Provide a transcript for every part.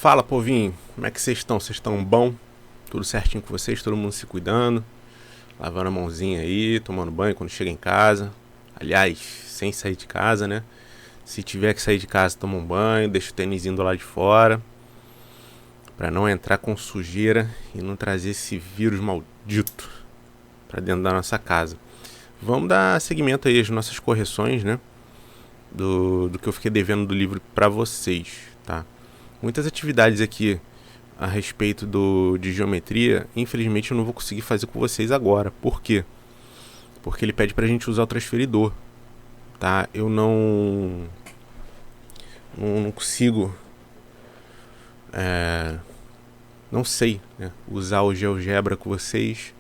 Fala, povinho, como é que vocês estão? Vocês estão bom? Tudo certinho com vocês? Todo mundo se cuidando? Lavando a mãozinha aí, tomando banho quando chega em casa. Aliás, sem sair de casa, né? Se tiver que sair de casa, toma um banho, deixa o tênisinho do lado de fora, pra não entrar com sujeira e não trazer esse vírus maldito pra dentro da nossa casa. Vamos dar seguimento aí às nossas correções, né? Do que eu fiquei devendo do livro pra vocês, tá? Muitas atividades aqui a respeito de geometria, infelizmente eu não vou conseguir fazer com vocês agora. Por quê? Porque ele pede pra gente usar o transferidor, tá? Eu não consigo, não sei, né, usar o GeoGebra com vocês.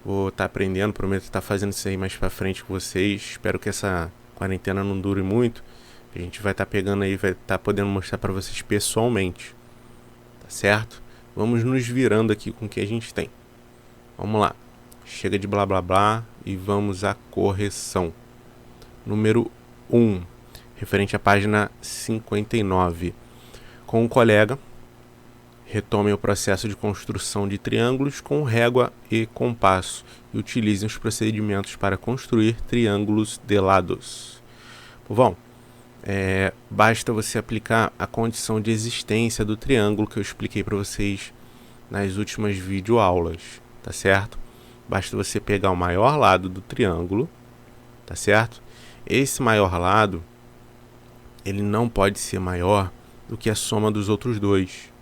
Vou estar aprendendo, prometo estar fazendo isso aí mais pra frente com vocês. Espero que essa quarentena não dure muito. A gente vai estar pegando aí, vai estar podendo mostrar pra vocês pessoalmente, tá certo? Vamos nos virando aqui com o que a gente tem. Vamos lá. Chega de blá blá blá e vamos à correção. Número 1, referente à página 59. Com um colega, retomem o processo de construção de triângulos com régua e compasso e utilizem os procedimentos para construir triângulos de lados. Bom, basta você aplicar a condição de existência do triângulo que eu expliquei para vocês nas últimas videoaulas, tá certo? Basta você pegar o maior lado do triângulo, tá certo? Esse maior lado, ele não pode ser maior do que a soma dos outros dois.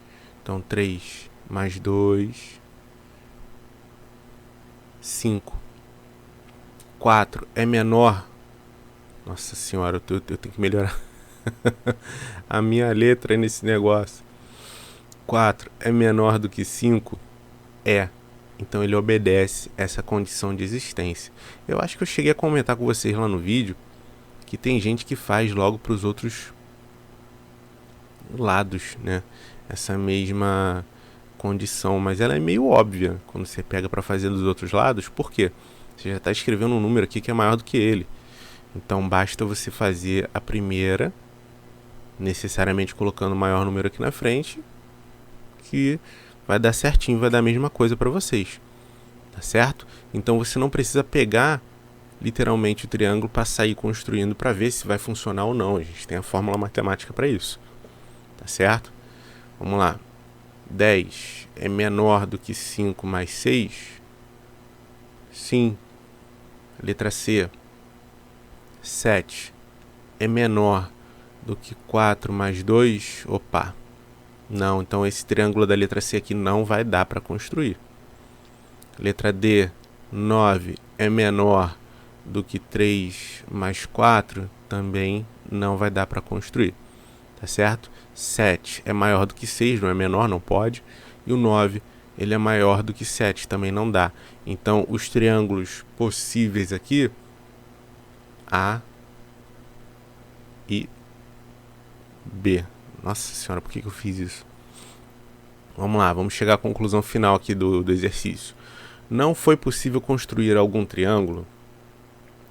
Então, 3 mais 2, 5. 4 é menor. Nossa senhora, eu tenho que melhorar a minha letra nesse negócio. 4 é menor do que 5? É. Então ele obedece essa condição de existência. Eu acho que eu cheguei a comentar com vocês lá no vídeo que tem gente que faz logo para os outros lados, né? Essa mesma condição, mas ela é meio óbvia quando você pega para fazer dos outros lados. Por quê? Você já está escrevendo um número aqui que é maior do que ele. Então basta você fazer a primeira, necessariamente colocando o maior número aqui na frente, que vai dar certinho, vai dar a mesma coisa para vocês, tá certo? Então você não precisa pegar literalmente o triângulo para sair construindo para ver se vai funcionar ou não. A gente tem a fórmula matemática para isso, tá certo? Vamos lá. 10 é menor do que 5 mais 6? Sim. Letra C. 7 é menor do que 4 mais 2? Opa. Não, então esse triângulo da letra C aqui não vai dar para construir. Letra D. 9 é menor do que 3 mais 4? Também não vai dar para construir. Tá certo? 7 é maior do que 6, não é menor, não pode. E o 9, ele é maior do que 7, também não dá. Então, os triângulos possíveis aqui, A e B. Nossa senhora, por que eu fiz isso? Vamos lá, vamos chegar à conclusão final aqui do exercício. Não foi possível construir algum triângulo?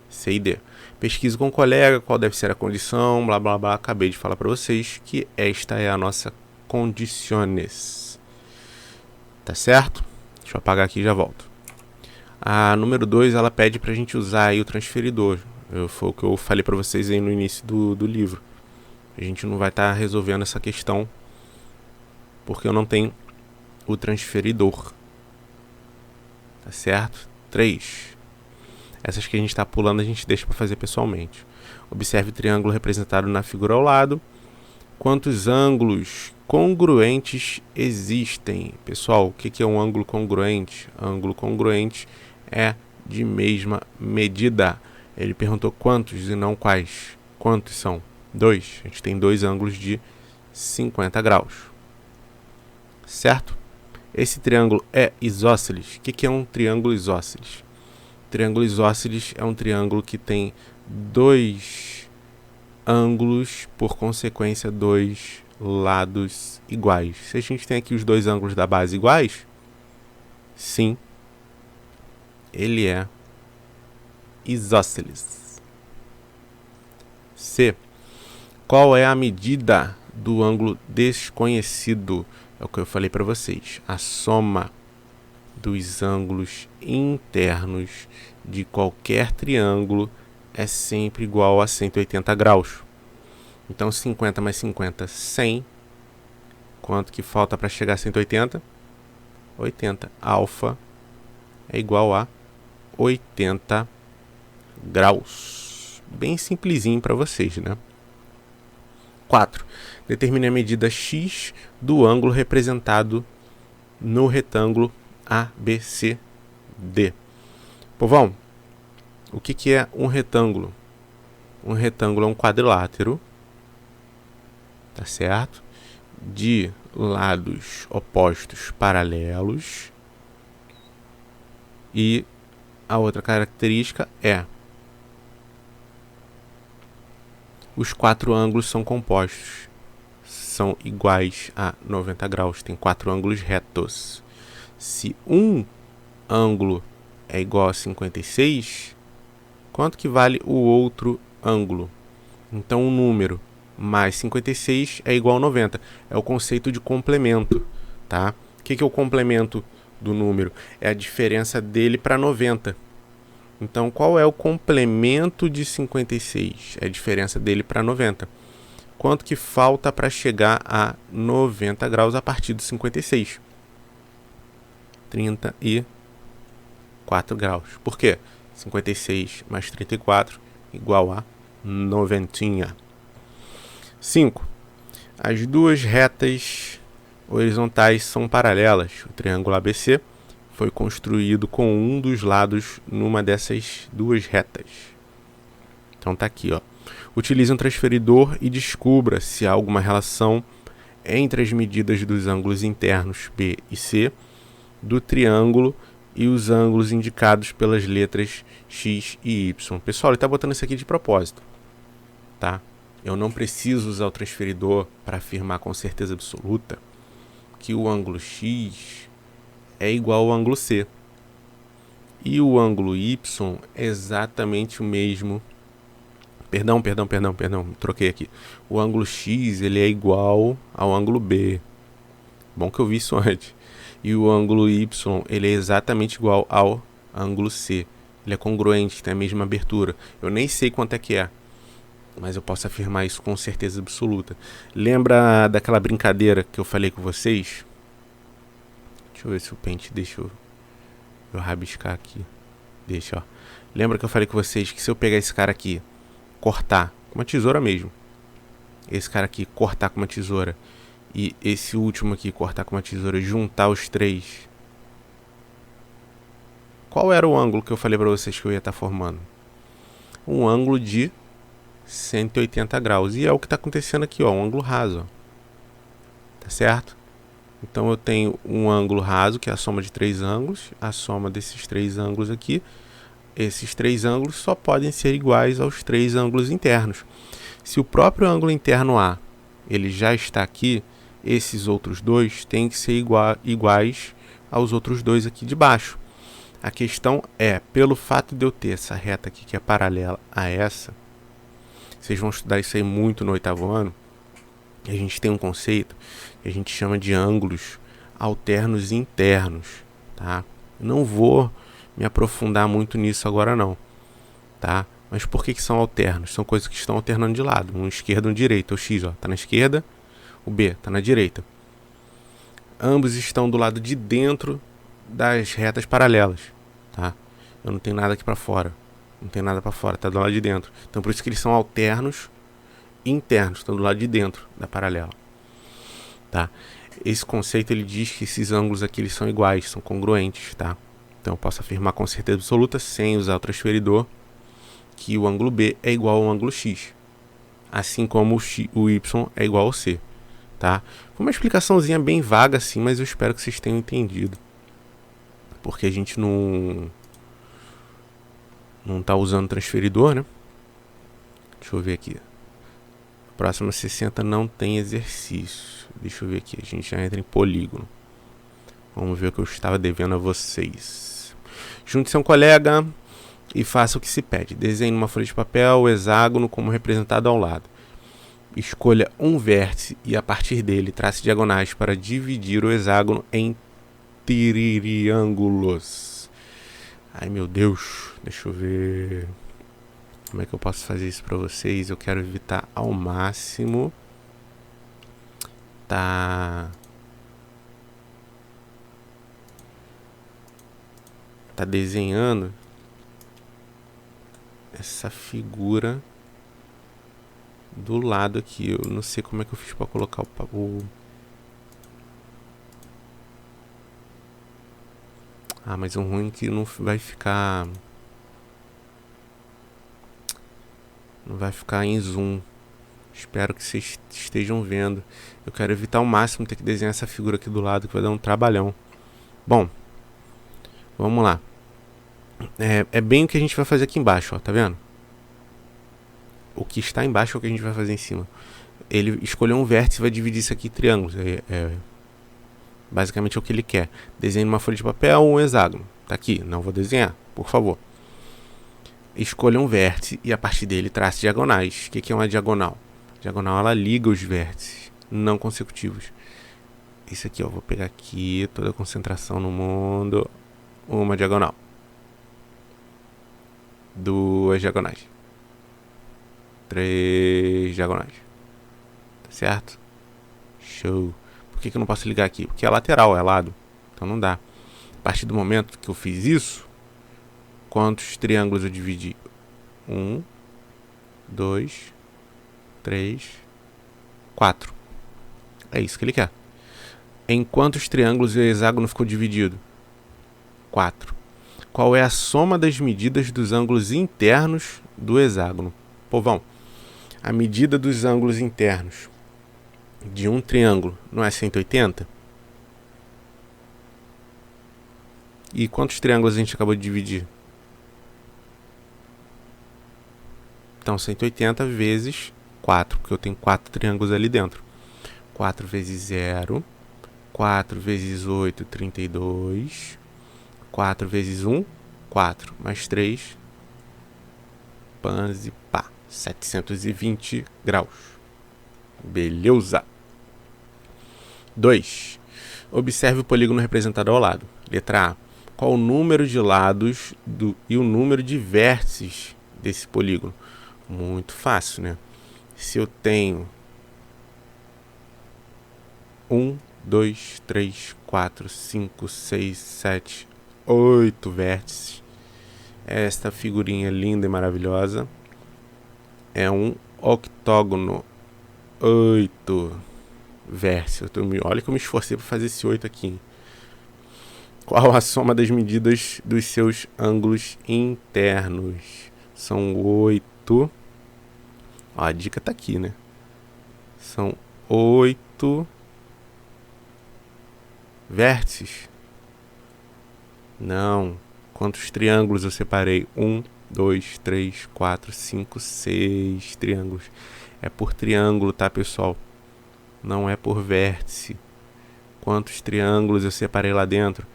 C e D. Pesquise com um colega qual deve ser a condição, blá blá blá. Acabei de falar para vocês que esta é a nossa condiciones. Tá certo? Deixa eu apagar aqui e já volto. A número 2, ela pede para a gente usar aí o transferidor. Foi o que eu falei para vocês aí no início do livro. A gente não vai estar resolvendo essa questão porque eu não tenho o transferidor. Tá certo? 3. Essas que a gente está pulando a gente deixa para fazer pessoalmente. Observe o triângulo representado na figura ao lado. Quantos ângulos congruentes existem? Pessoal, o que é um ângulo congruente? Ângulo congruente é de mesma medida. Ele perguntou quantos e não quais. Quantos são? 2. A gente tem 2 ângulos de 50 graus. Certo? Esse triângulo é isósceles. O que é um triângulo isósceles? Triângulo isósceles é um triângulo que tem 2 ângulos, por consequência, 2 lados iguais. Se a gente tem aqui os 2 ângulos da base iguais, sim, ele é isósceles. C. Qual é a medida do ângulo desconhecido. É o que eu falei para vocês. A soma dos ângulos internos de qualquer triângulo é sempre igual a 180 graus. Então 50 mais 50, 100. Quanto que falta para chegar a 180? 80. Alfa é igual a 80 graus. Bem simplesinho para vocês, né? 4. Determine a medida x do ângulo representado no retângulo ABCD. Povão, o que é um retângulo? Um retângulo é um quadrilátero, tá certo? De lados opostos paralelos. E a outra característica é: os 4 ângulos são compostos, são iguais a 90 graus, tem 4 ângulos retos. Se um ângulo é igual a 56, quanto que vale o outro ângulo? Então, o número mais 56 é igual a 90. É o conceito de complemento, tá? O que é o complemento do número? É a diferença dele para 90. Então, qual é o complemento de 56? É a diferença dele para 90. Quanto que falta para chegar a 90 graus a partir do 56? 34 graus. Por quê? 56 mais 34 igual a 90. 5. As duas retas horizontais são paralelas. O triângulo ABC foi construído com um dos lados numa dessas duas retas. Então tá aqui, ó. Utilize um transferidor e descubra se há alguma relação entre as medidas dos ângulos internos B e C do triângulo e os ângulos indicados pelas letras X e Y. Pessoal, ele está botando isso aqui de propósito, tá? Eu não preciso usar o transferidor para afirmar com certeza absoluta que o ângulo X é igual ao ângulo C. E o ângulo Y é exatamente o mesmo. Perdão, troquei aqui. O ângulo X ele é igual ao ângulo B. Bom que eu vi isso antes. E o ângulo Y ele é exatamente igual ao ângulo C. Ele é congruente, tem a mesma abertura. Eu nem sei quanto é que é, mas eu posso afirmar isso com certeza absoluta. Lembra daquela brincadeira que eu falei com vocês? Deixa eu ver se o pente deixa eu rabiscar aqui. Deixa, ó. Lembra que eu falei com vocês que se eu pegar esse cara aqui, cortar com uma tesoura mesmo, esse cara aqui cortar com uma tesoura e esse último aqui cortar com uma tesoura, juntar os três, qual era o ângulo que eu falei para vocês que eu ia estar formando? Um ângulo de 180 graus. E é o que está acontecendo aqui, ó, um ângulo raso, ó. Tá certo? Então eu tenho um ângulo raso, que é a soma de 3 ângulos, a soma desses 3 ângulos aqui. Esses 3 ângulos só podem ser iguais aos 3 ângulos internos. Se o próprio ângulo interno A ele já está aqui, esses outros dois têm que ser iguais aos outros dois aqui de baixo. A questão é, pelo fato de eu ter essa reta aqui que é paralela a essa, vocês vão estudar isso aí muito no 8º ano, a gente tem um conceito que a gente chama de ângulos alternos e internos, tá? Eu não vou me aprofundar muito nisso agora não, tá? Mas por que são alternos? São coisas que estão alternando de lado, um esquerdo e um direito. O X está na esquerda, o B está na direita. Ambos estão do lado de dentro das retas paralelas, tá? Eu não tenho nada aqui para fora, não tem nada para fora, está do lado de dentro. Então por isso que eles são alternos e internos, estão do lado de dentro da paralela, tá? Esse conceito ele diz que esses ângulos aqui eles são iguais, são congruentes, tá? Então eu posso afirmar com certeza absoluta, sem usar o transferidor, que o ângulo B é igual ao ângulo X, assim como o Y é igual ao C, tá? Foi uma explicaçãozinha bem vaga assim, mas eu espero que vocês tenham entendido, porque a gente não tá usando transferidor, né? Deixa eu ver aqui. Próxima 60 não tem exercício. Deixa eu ver aqui, a gente já entra em polígono. Vamos ver o que eu estava devendo a vocês. Junte-se a um colega e faça o que se pede. Desenhe numa folha de papel o hexágono como representado ao lado. Escolha um vértice e a partir dele trace diagonais para dividir o hexágono em triângulos. Ai meu Deus, deixa eu ver como é que eu posso fazer isso para vocês. Eu quero evitar ao máximo tá desenhando essa figura do lado aqui. Eu não sei como é que eu fiz para colocar o... Ah, mas o ruim é que não vai ficar... Não vai ficar em zoom. Espero que vocês estejam vendo. Eu quero evitar ao máximo ter que desenhar essa figura aqui do lado, que vai dar um trabalhão. Bom, vamos lá. É bem o que a gente vai fazer aqui embaixo, ó, tá vendo? O que está embaixo é o que a gente vai fazer em cima. Ele escolheu um vértice e vai dividir isso aqui em triângulos. Basicamente é o que ele quer. Desenhe uma folha de papel ou um hexágono. Tá aqui, não vou desenhar, por favor. Escolha um vértice e a partir dele trace diagonais. O que é uma diagonal? Diagonal, ela liga os vértices não consecutivos. Isso aqui, ó, vou pegar aqui toda a concentração no mundo. Uma diagonal. Duas diagonais. 3 diagonais. Tá certo? Show. Por que eu não posso ligar aqui? Porque é lateral, é lado. Então não dá. A partir do momento que eu fiz isso, quantos triângulos eu dividi? 1, 2, 3, 4. É isso que ele quer. Em quantos triângulos o hexágono ficou dividido? 4. Qual é a soma das medidas dos ângulos internos do hexágono? Povão, a medida dos ângulos internos de um triângulo não é 180? E quantos triângulos a gente acabou de dividir? Então, 180 vezes 4, porque eu tenho 4 triângulos ali dentro. 4 vezes 0, 4 vezes 8, 32. 4 vezes 1, 4. Mais 3, panze, pá, 720 graus. Beleza. 2. Observe o polígono representado ao lado. Letra A. Qual o número de lados e o número de vértices desse polígono? Muito fácil, né? Se eu tenho 1, 2, 3, 4, 5, 6, 7, 8 vértices. Esta figurinha linda e maravilhosa é um octógono. 8 vértices. Olha que eu me esforcei para fazer esse 8 aqui. Qual a soma das medidas dos seus ângulos internos? São 8. Ó, a dica tá aqui, né? São 8 vértices. Não. Quantos triângulos eu separei? 1, 2, 3, 4, 5, 6 triângulos. É por triângulo, tá, pessoal? Não é por vértice. Quantos triângulos eu separei lá dentro?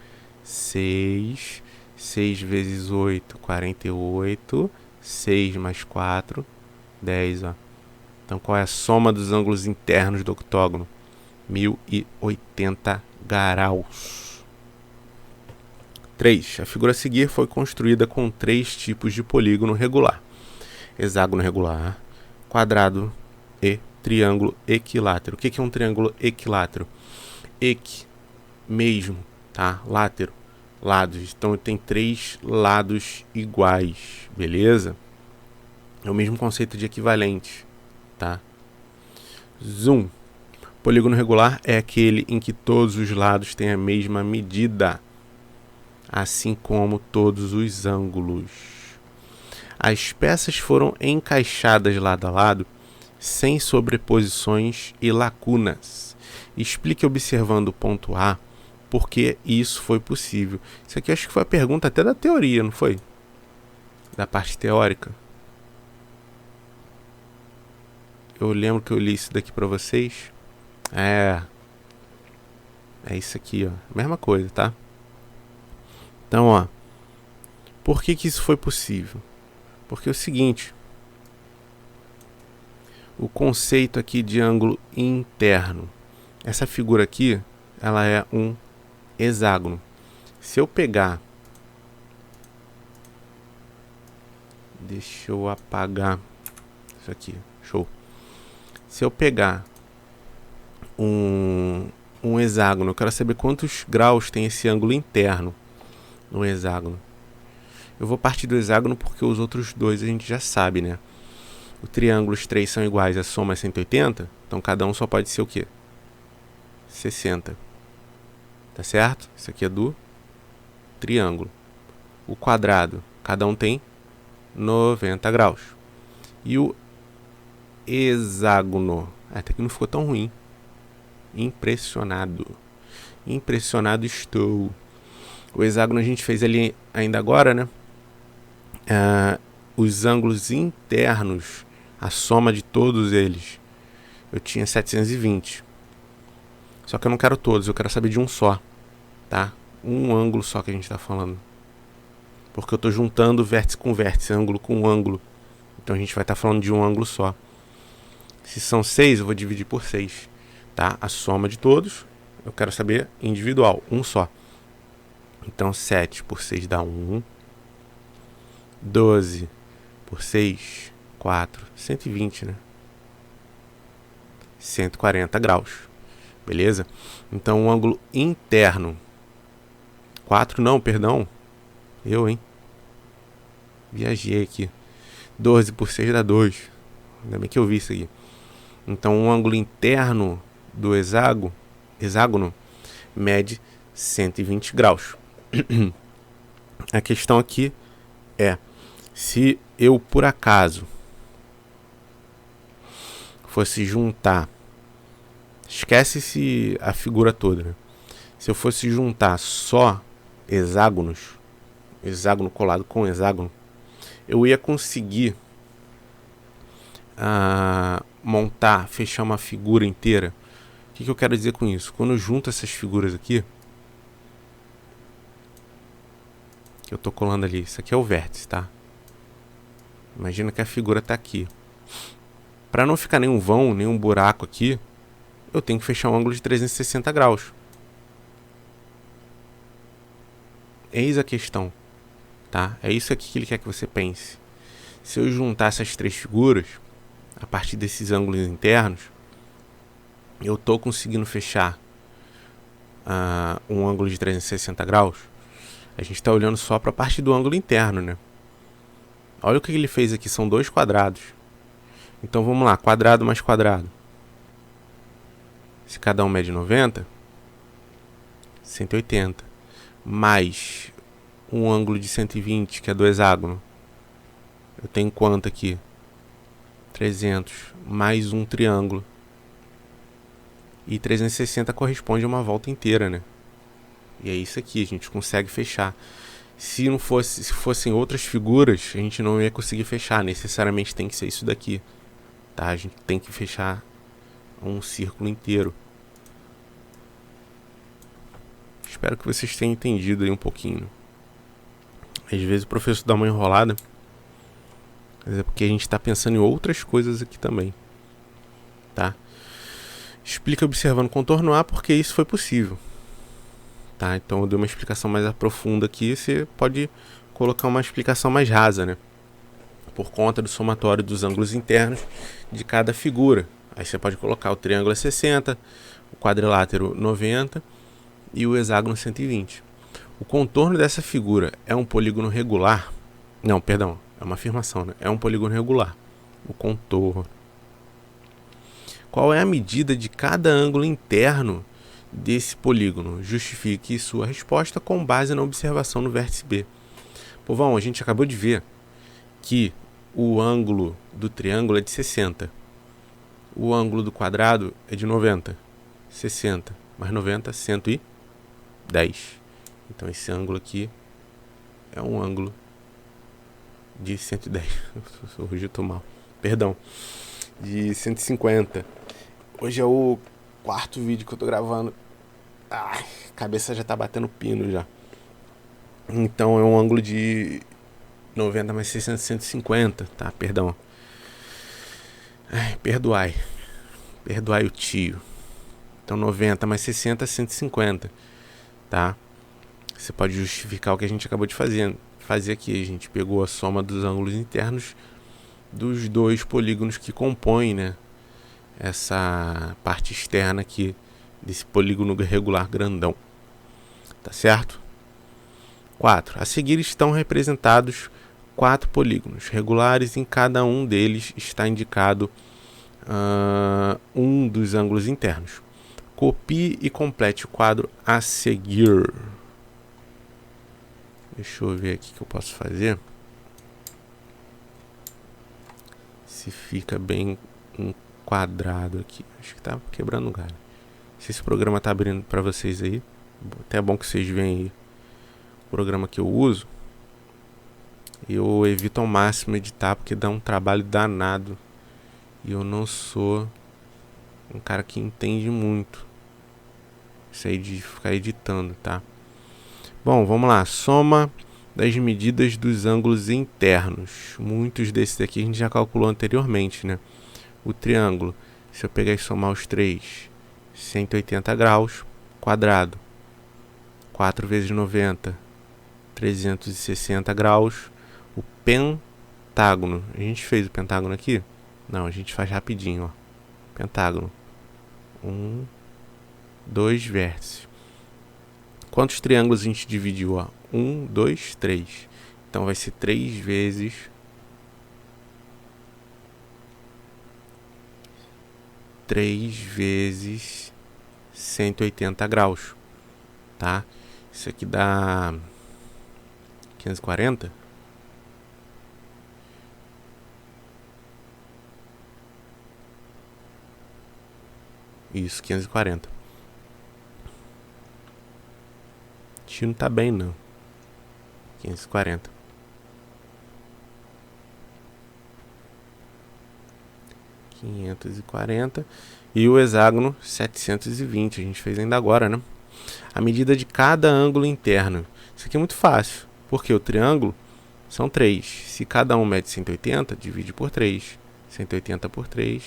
6. 6 vezes 8, 48. 6 mais 4, 10, ó. Então, qual é a soma dos ângulos internos do octógono? 1080 graus. 3. A figura a seguir foi construída com 3 tipos de polígono regular: hexágono regular, quadrado e triângulo equilátero. O que é um triângulo equilátero? Equi, mesmo, tá? Látero, lados. Então tem 3 lados iguais, beleza? É o mesmo conceito de equivalente, tá? Zoom. Polígono regular é aquele em que todos os lados têm a mesma medida, assim como todos os ângulos. As peças foram encaixadas lado a lado, sem sobreposições e lacunas. Explique observando o ponto A por que isso foi possível. Isso aqui acho que foi a pergunta até da teoria, não foi? Da parte teórica. Eu lembro que eu li isso daqui para vocês. É isso aqui, ó. Mesma coisa, tá? Então, ó. Por que isso foi possível? Porque é o seguinte. o conceito aqui de ângulo interno. Essa figura aqui, ela é um hexágono. Se eu pegar... Deixa eu apagar isso aqui. Show. Se eu pegar um hexágono, eu quero saber quantos graus tem esse ângulo interno no hexágono. Eu vou partir do hexágono porque os outros dois a gente já sabe, né? O triângulo, os três são iguais, a soma é 180, então cada um só pode ser o quê? 60. Tá certo? Isso aqui é do triângulo. O quadrado, cada um tem 90 graus. E o hexágono, até que não ficou tão ruim. Impressionado. Impressionado estou. O hexágono a gente fez ali ainda agora, né? Os ângulos internos, a soma de todos eles, eu tinha 720. Só que eu não quero todos, eu quero saber de um só, tá? Um ângulo só que a gente está falando. Porque eu estou juntando vértice com vértice, ângulo com ângulo. Então a gente vai estar falando de um ângulo só. Se são 6, eu vou dividir por 6, tá? A soma de todos, eu quero saber individual, um só. Então 7 por 6 dá 1. 12 por 6, 4. 120, né? 140 graus. Beleza? Então o ângulo interno. 4 não, perdão. Eu, hein? Viajei aqui. 12 por 6 dá 2. Ainda bem que eu vi isso aqui. Então o ângulo interno do hexágono mede 120 graus. A questão aqui é, se eu por acaso fosse juntar, esquece-se a figura toda, né? Se eu fosse juntar só hexágonos, hexágono colado com hexágono, eu ia conseguir montar, fechar uma figura inteira. O que eu quero dizer com isso? Quando eu junto essas figuras aqui, que eu tô colando ali, isso aqui é o vértice, tá? Imagina que a figura tá aqui. Para não ficar nenhum vão, nenhum buraco aqui, eu tenho que fechar um ângulo de 360 graus. Eis a questão, tá? É isso aqui que ele quer que você pense. Se eu juntar essas três figuras, a partir desses ângulos internos, eu tô conseguindo fechar um ângulo de 360 graus. A gente está olhando só para a parte do ângulo interno, né? Olha o que ele fez aqui, são dois quadrados. Então vamos lá, quadrado mais quadrado. Se cada um mede 90, 180. Mais um ângulo de 120, que é do hexágono. Eu tenho quanto aqui? 300. Mais um triângulo. E 360 corresponde a uma volta inteira, né? E é isso aqui, a gente consegue fechar. Se fossem outras figuras, a gente não ia conseguir fechar. Necessariamente tem que ser isso daqui, tá? A gente tem que fechar um círculo inteiro. Espero que vocês tenham entendido aí um pouquinho. Às vezes o professor dá uma enrolada, mas é porque a gente está pensando em outras coisas aqui também, tá? Explica observando contorno A porque isso foi possível. Tá, então eu dei uma explicação mais aprofunda aqui, você pode colocar uma explicação mais rasa, né? Por conta do somatório dos ângulos internos de cada figura. Aí você pode colocar o triângulo é 60, o quadrilátero 90 e o hexágono 120. O contorno dessa figura é um polígono regular? Não, perdão, é uma afirmação, né? É um polígono regular. O contorno. Qual é a medida de cada ângulo interno desse polígono? Justifique sua resposta com base na observação no vértice B. Povão, a gente acabou de ver que o ângulo do triângulo é de 60. O ângulo do quadrado é de 90. 60 mais 90, 110. Então esse ângulo aqui é um ângulo de 110. Hoje eu tô mal. Perdão. De 150. Hoje é o quarto vídeo que eu tô gravando. Ai, a cabeça já tá batendo pino já. Então é um ângulo de 90 mais 60, 150, tá? Perdão. Perdoai. Perdoai o tio. Então 90 mais 60 é 150. Tá? Você pode justificar o que a gente acabou de fazer aqui. A gente pegou a soma dos ângulos internos dos dois polígonos que compõem, né, essa parte externa aqui desse polígono regular grandão. Tá certo? 4. A seguir estão representados 4 polígonos regulares. Em cada um deles está indicado um dos ângulos internos. Copie e complete o quadro a seguir. Deixa eu ver aqui o que eu posso fazer. Se fica bem enquadrado aqui. Acho que tá quebrando o galho. Se esse programa tá abrindo para vocês aí. Até é bom que vocês veem aí o programa que eu uso. Eu evito ao máximo editar porque dá um trabalho danado. E eu não sou um cara que entende muito isso aí de ficar editando, tá? Bom, vamos lá. Soma das medidas dos ângulos internos. Muitos desses aqui a gente já calculou anteriormente, né? O triângulo, se eu pegar e somar os três, 180 graus, quadrado. 4 vezes 90, 360 graus. O pentágono, a gente fez o pentágono aqui? Não, a gente faz rapidinho, ó. Pentágono. 2 vértices. Quantos triângulos a gente dividiu? Ó? 1, 2, 3. Então vai ser 3 vezes 180 graus. Tá? Isso aqui dá 540. Isso, 540. O tio não tá bem, não. 540. E o hexágono 720. A gente fez ainda agora, né? A medida de cada ângulo interno. Isso aqui é muito fácil. Porque o triângulo são 3. Se cada um mede 180, divide por 3. 180 por 3,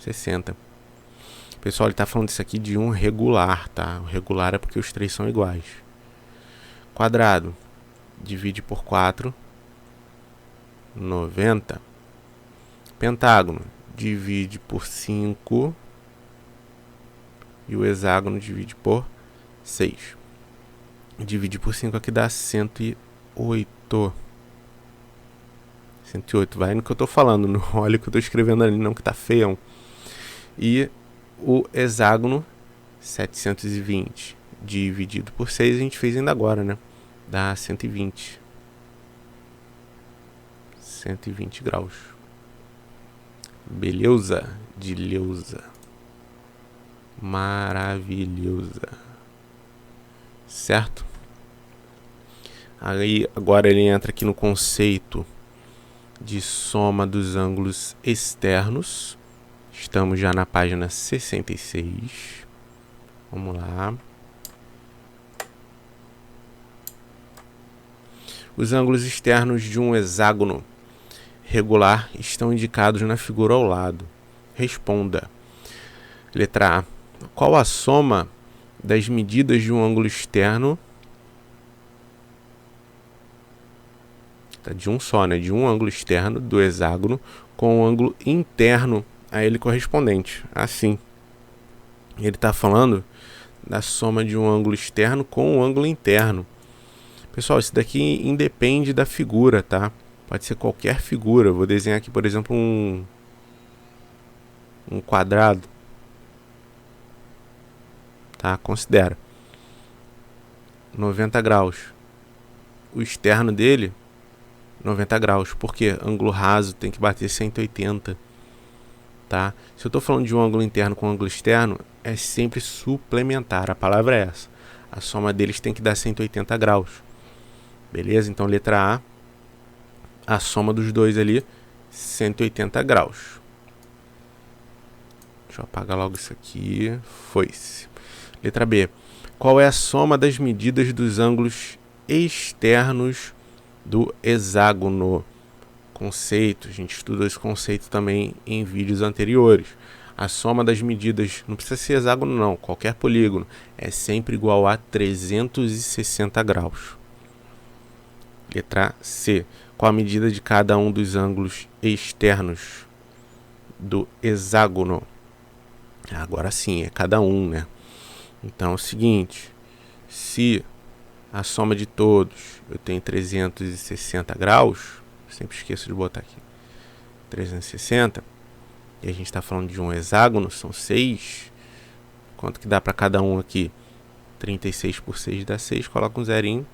60. Pessoal, ele está falando isso aqui de um regular, tá? O regular é porque os três são iguais. Quadrado, divide por 4, 90. Pentágono, divide por 5. E o hexágono divide por 6. Divide por 5 aqui dá 108. 108, vai no que eu tô falando, não olha o que eu tô escrevendo ali não, que tá feião. E o hexágono 720 dividido por 6 a gente fez ainda agora, né? Dá 120. 120 graus. Beleza de Leusa. Maravilhosa. Certo? Aí agora ele entra aqui no conceito de soma dos ângulos externos. Estamos já na página 66. Vamos lá. Os ângulos externos de um hexágono regular estão indicados na figura ao lado. Responda. Letra A. Qual a soma das medidas de um ângulo externo? Tá, de um só, né? De um ângulo externo do hexágono com o ângulo interno a ele correspondente. Assim. Ele está falando da soma de um ângulo externo com o ângulo interno. Pessoal, isso daqui independe da figura, tá? Pode ser qualquer figura. Eu vou desenhar aqui, por exemplo, um quadrado. Tá? Considera 90 graus. O externo dele, 90 graus. Por quê? Ângulo raso tem que bater 180. Tá? Se eu estou falando de um ângulo interno com um ângulo externo, é sempre suplementar. A palavra é essa. A soma deles tem que dar 180 graus. Beleza? Então, letra A. A soma dos dois ali, 180 graus. Deixa eu apagar logo isso aqui. Foi-se. Letra B. Qual é a soma das medidas dos ângulos externos do hexágono conceito, a gente estudou esse conceito também em vídeos anteriores. A soma das medidas, não precisa ser hexágono não, qualquer polígono, é sempre igual a 360 graus. Letra C. Qual a medida de cada um dos ângulos externos do hexágono? Agora sim, é cada um, né? Então é o seguinte, se a soma de todos eu tenho 360 graus, sempre esqueço de botar aqui, 360, e a gente está falando de um hexágono, são 6, quanto que dá para cada um aqui? 36 por 6 dá 6, coloca um zerinho,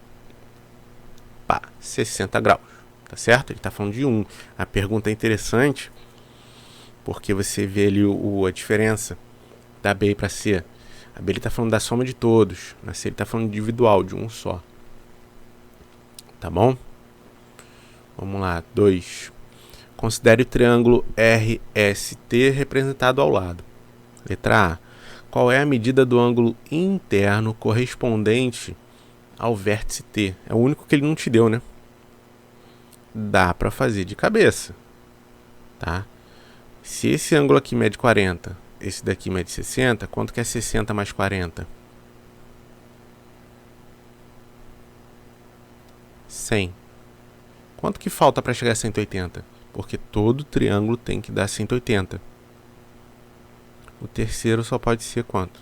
pá, 60 graus, tá certo? Ele está falando de 1. A pergunta é interessante, porque você vê ali a diferença da B para C. A B ele está falando da soma de todos, na C ele está falando individual, de um só. Tá bom? Vamos lá, 2. Considere o triângulo RST representado ao lado. Letra A. Qual é a medida do ângulo interno correspondente ao vértice T? É o único que ele não te deu, né? Dá para fazer de cabeça, tá? Se esse ângulo aqui mede 40, esse daqui mede 60, quanto que é 60 mais 40? 100. Quanto que falta para chegar a 180? Porque todo triângulo tem que dar 180. O terceiro só pode ser quanto?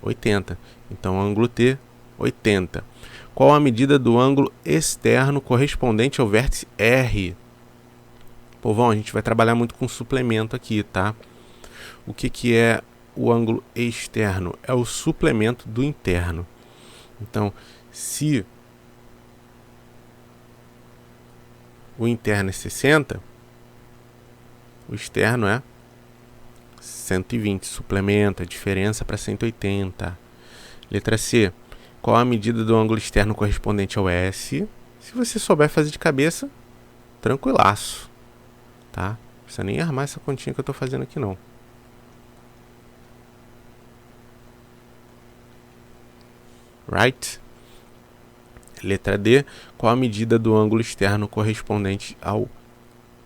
80. Então, ângulo T, 80. Qual a medida do ângulo externo correspondente ao vértice R? Povão, a gente vai trabalhar muito com suplemento aqui, tá? O que é o ângulo externo? É o suplemento do interno. Então, se o interno é 60, o externo é 120. Suplementa a diferença para 180. Letra C. Qual a medida do ângulo externo correspondente ao S? Se você souber fazer de cabeça, tranquilaço. Tá? Não precisa nem armar essa continha que eu estou fazendo aqui não. Right? Letra D. Qual a medida do ângulo externo correspondente ao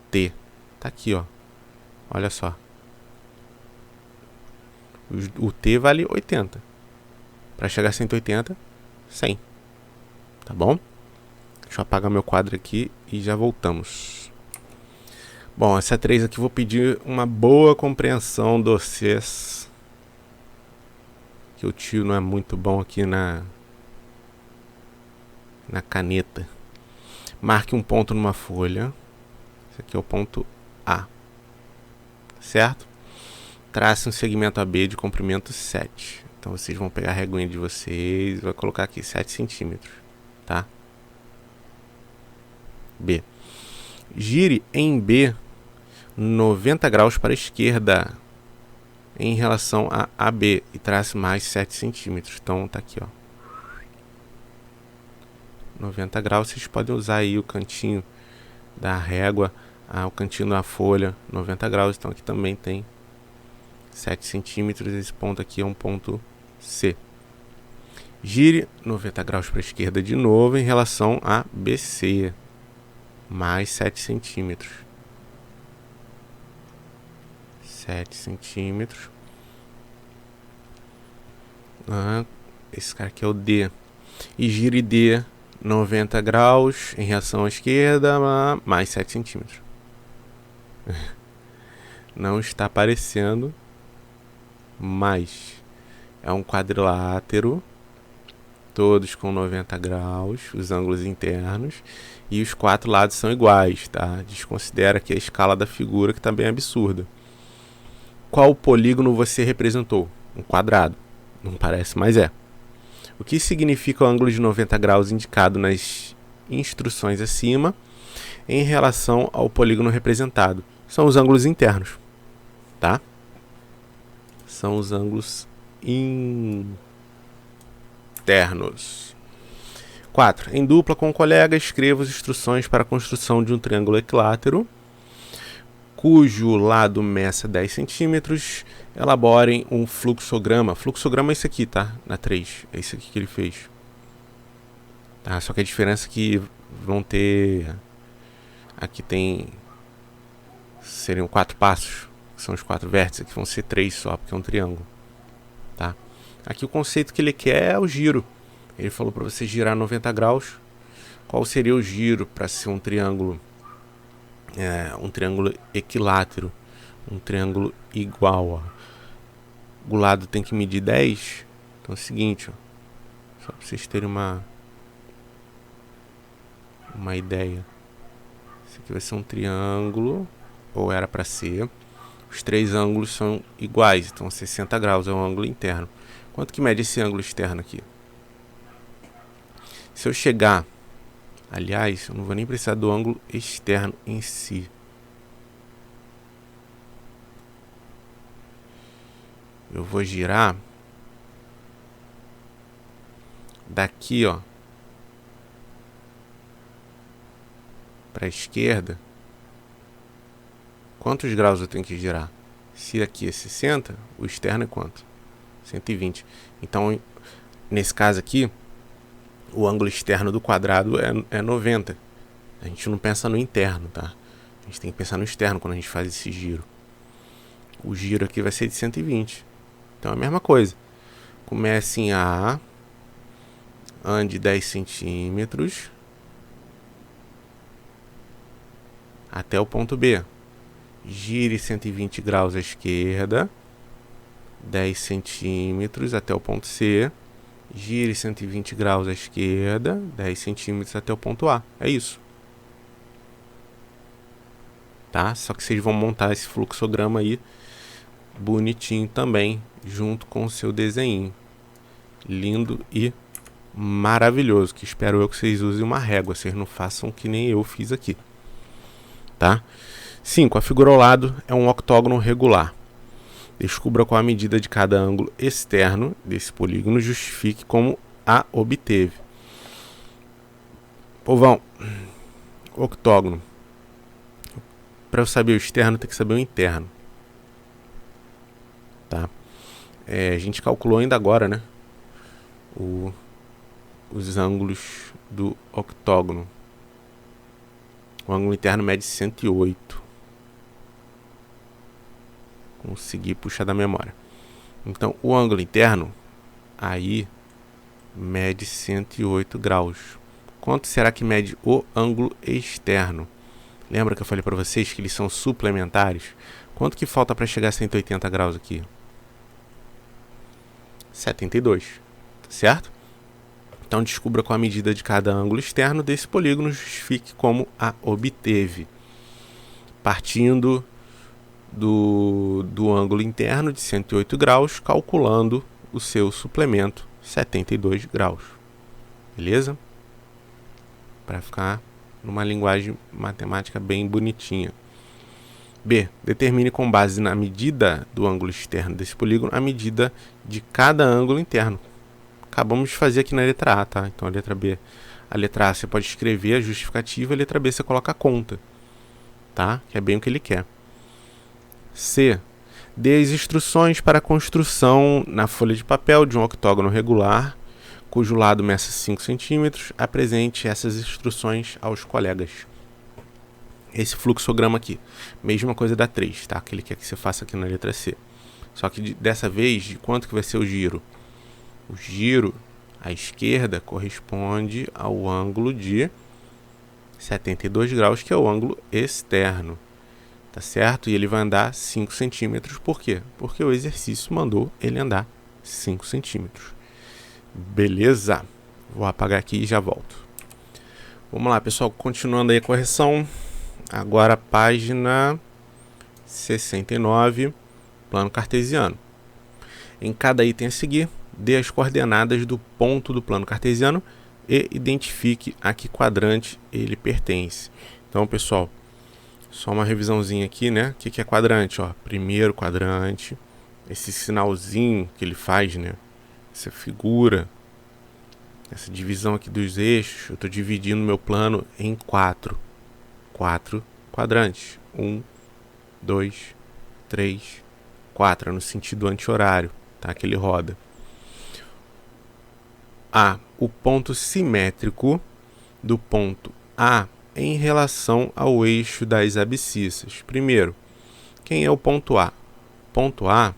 T? Tá aqui, ó. Olha só. O T vale 80. Para chegar a 180, 100. Tá bom? Deixa eu apagar meu quadro aqui e já voltamos. Bom, essa 3 aqui eu vou pedir uma boa compreensão de vocês. Que o tio não é muito bom aqui na caneta. Marque um ponto numa folha. Esse aqui é o ponto A. Certo? Trace um segmento AB de comprimento 7. Então vocês vão pegar a reguinha de vocês e vai colocar aqui 7 centímetros. Tá? B. Gire em B 90 graus para a esquerda em relação a AB e trace mais 7 centímetros. Então tá aqui, ó. 90 graus, vocês podem usar aí o cantinho da régua, o cantinho da folha, 90 graus. Então aqui também tem 7 centímetros. Esse ponto aqui é um ponto C. Gire 90 graus para a esquerda de novo em relação a BC, mais 7 centímetros. 7 centímetros. Esse cara aqui é o D. E gire D 90 graus em relação à esquerda, mais 7 centímetros. Não está aparecendo, mas é um quadrilátero, todos com 90 graus, os ângulos internos, e os 4 lados são iguais, tá? Desconsidera aqui a escala da figura, que também é absurda. Qual polígono você representou? Um quadrado. Não parece, mas é. O que significa o ângulo de 90 graus indicado nas instruções acima em relação ao polígono representado? São os ângulos internos, tá? São os ângulos internos. 4. Em dupla com um colega, escreva as instruções para a construção de um triângulo equilátero cujo lado meça 10 centímetros. Elaborem um fluxograma. Fluxograma é esse aqui, tá? Na 3. É esse aqui que ele fez. Tá? Só que a diferença é que vão ter Aqui seriam 4 passos, que são os 4 vértices. Aqui vão ser 3 só, porque é um triângulo, tá? Aqui o conceito que ele quer é o giro. Ele falou para você girar 90 graus. Qual seria o giro para ser um triângulo? Um triângulo equilátero, um triângulo igual, ó. O lado tem que medir 10. Então é o seguinte, ó, só para vocês terem uma ideia. Esse aqui vai ser um triângulo, ou era para ser. Os 3 ângulos são iguais, então 60 graus é um ângulo interno. Quanto que mede esse ângulo externo aqui? Se eu chegar... Aliás, eu não vou nem precisar do ângulo externo em si. Eu vou girar daqui, ó, para a esquerda. Quantos graus eu tenho que girar? Se aqui é 60, o externo é quanto? 120. Então, nesse caso aqui, o ângulo externo do quadrado é 90. A gente não pensa no interno, tá? A gente tem que pensar no externo quando a gente faz esse giro. O giro aqui vai ser de 120. Então é a mesma coisa. Comece em A, ande 10 centímetros até o ponto B. Gire 120 graus à esquerda, 10 centímetros até o ponto C. Gire 120 graus à esquerda, 10 centímetros até o ponto A. É isso. Tá? Só que vocês vão montar esse fluxograma aí bonitinho também, junto com o seu desenho. Lindo e maravilhoso. Que espero eu que vocês usem uma régua. Vocês não façam que nem eu fiz aqui. Tá? 5. A figura ao lado é um octógono regular. Descubra qual a medida de cada ângulo externo desse polígono, justifique como a obteve. Povão, octógono. Para eu saber o externo, tem que saber o interno. Tá? A gente calculou ainda agora, né? Os ângulos do octógono. O ângulo interno mede 108. Consegui puxar da memória. Então, o ângulo interno aí mede 108 graus. Quanto será que mede o ângulo externo? Lembra que eu falei para vocês que eles são suplementares? Quanto que falta para chegar a 180 graus aqui? 72, tá certo? Então, descubra qual a medida de cada ângulo externo desse polígono, justifique como a obteve. Partindo do ângulo interno de 108 graus, calculando o seu suplemento 72 graus. Beleza? Para ficar numa linguagem matemática bem bonitinha. B. Determine com base na medida do ângulo externo desse polígono a medida de cada ângulo interno. Acabamos de fazer aqui na letra A, tá? Então a letra B. A letra A você pode escrever a justificativa, a letra B você coloca a conta. Tá? Que é bem o que ele quer. C. Dê as instruções para a construção na folha de papel de um octógono regular, cujo lado meça 5 centímetros. Apresente essas instruções aos colegas. Esse fluxograma aqui. Mesma coisa da 3, tá? Que ele quer que você faça aqui na letra C. Só que dessa vez, de quanto que vai ser o giro? O giro à esquerda corresponde ao ângulo de 72 graus, que é o ângulo externo. Tá certo? E ele vai andar 5 centímetros. Por quê? Porque o exercício mandou ele andar 5 centímetros. Beleza? Vou apagar aqui e já volto. Vamos lá, pessoal. Continuando aí a correção. Agora a página 69, plano cartesiano. Em cada item a seguir, dê as coordenadas do ponto do plano cartesiano e identifique a que quadrante ele pertence. Então, pessoal, só uma revisãozinha aqui, né? O que é quadrante? Ó, primeiro quadrante, esse sinalzinho que ele faz, né? Essa figura, essa divisão aqui dos eixos, eu estou dividindo meu plano em 4 quadrantes. 1, 2, 3, 4, no sentido anti-horário, tá? Que ele roda. A, o ponto simétrico do ponto A em relação ao eixo das abscissas. Primeiro, quem é o ponto A? Ponto A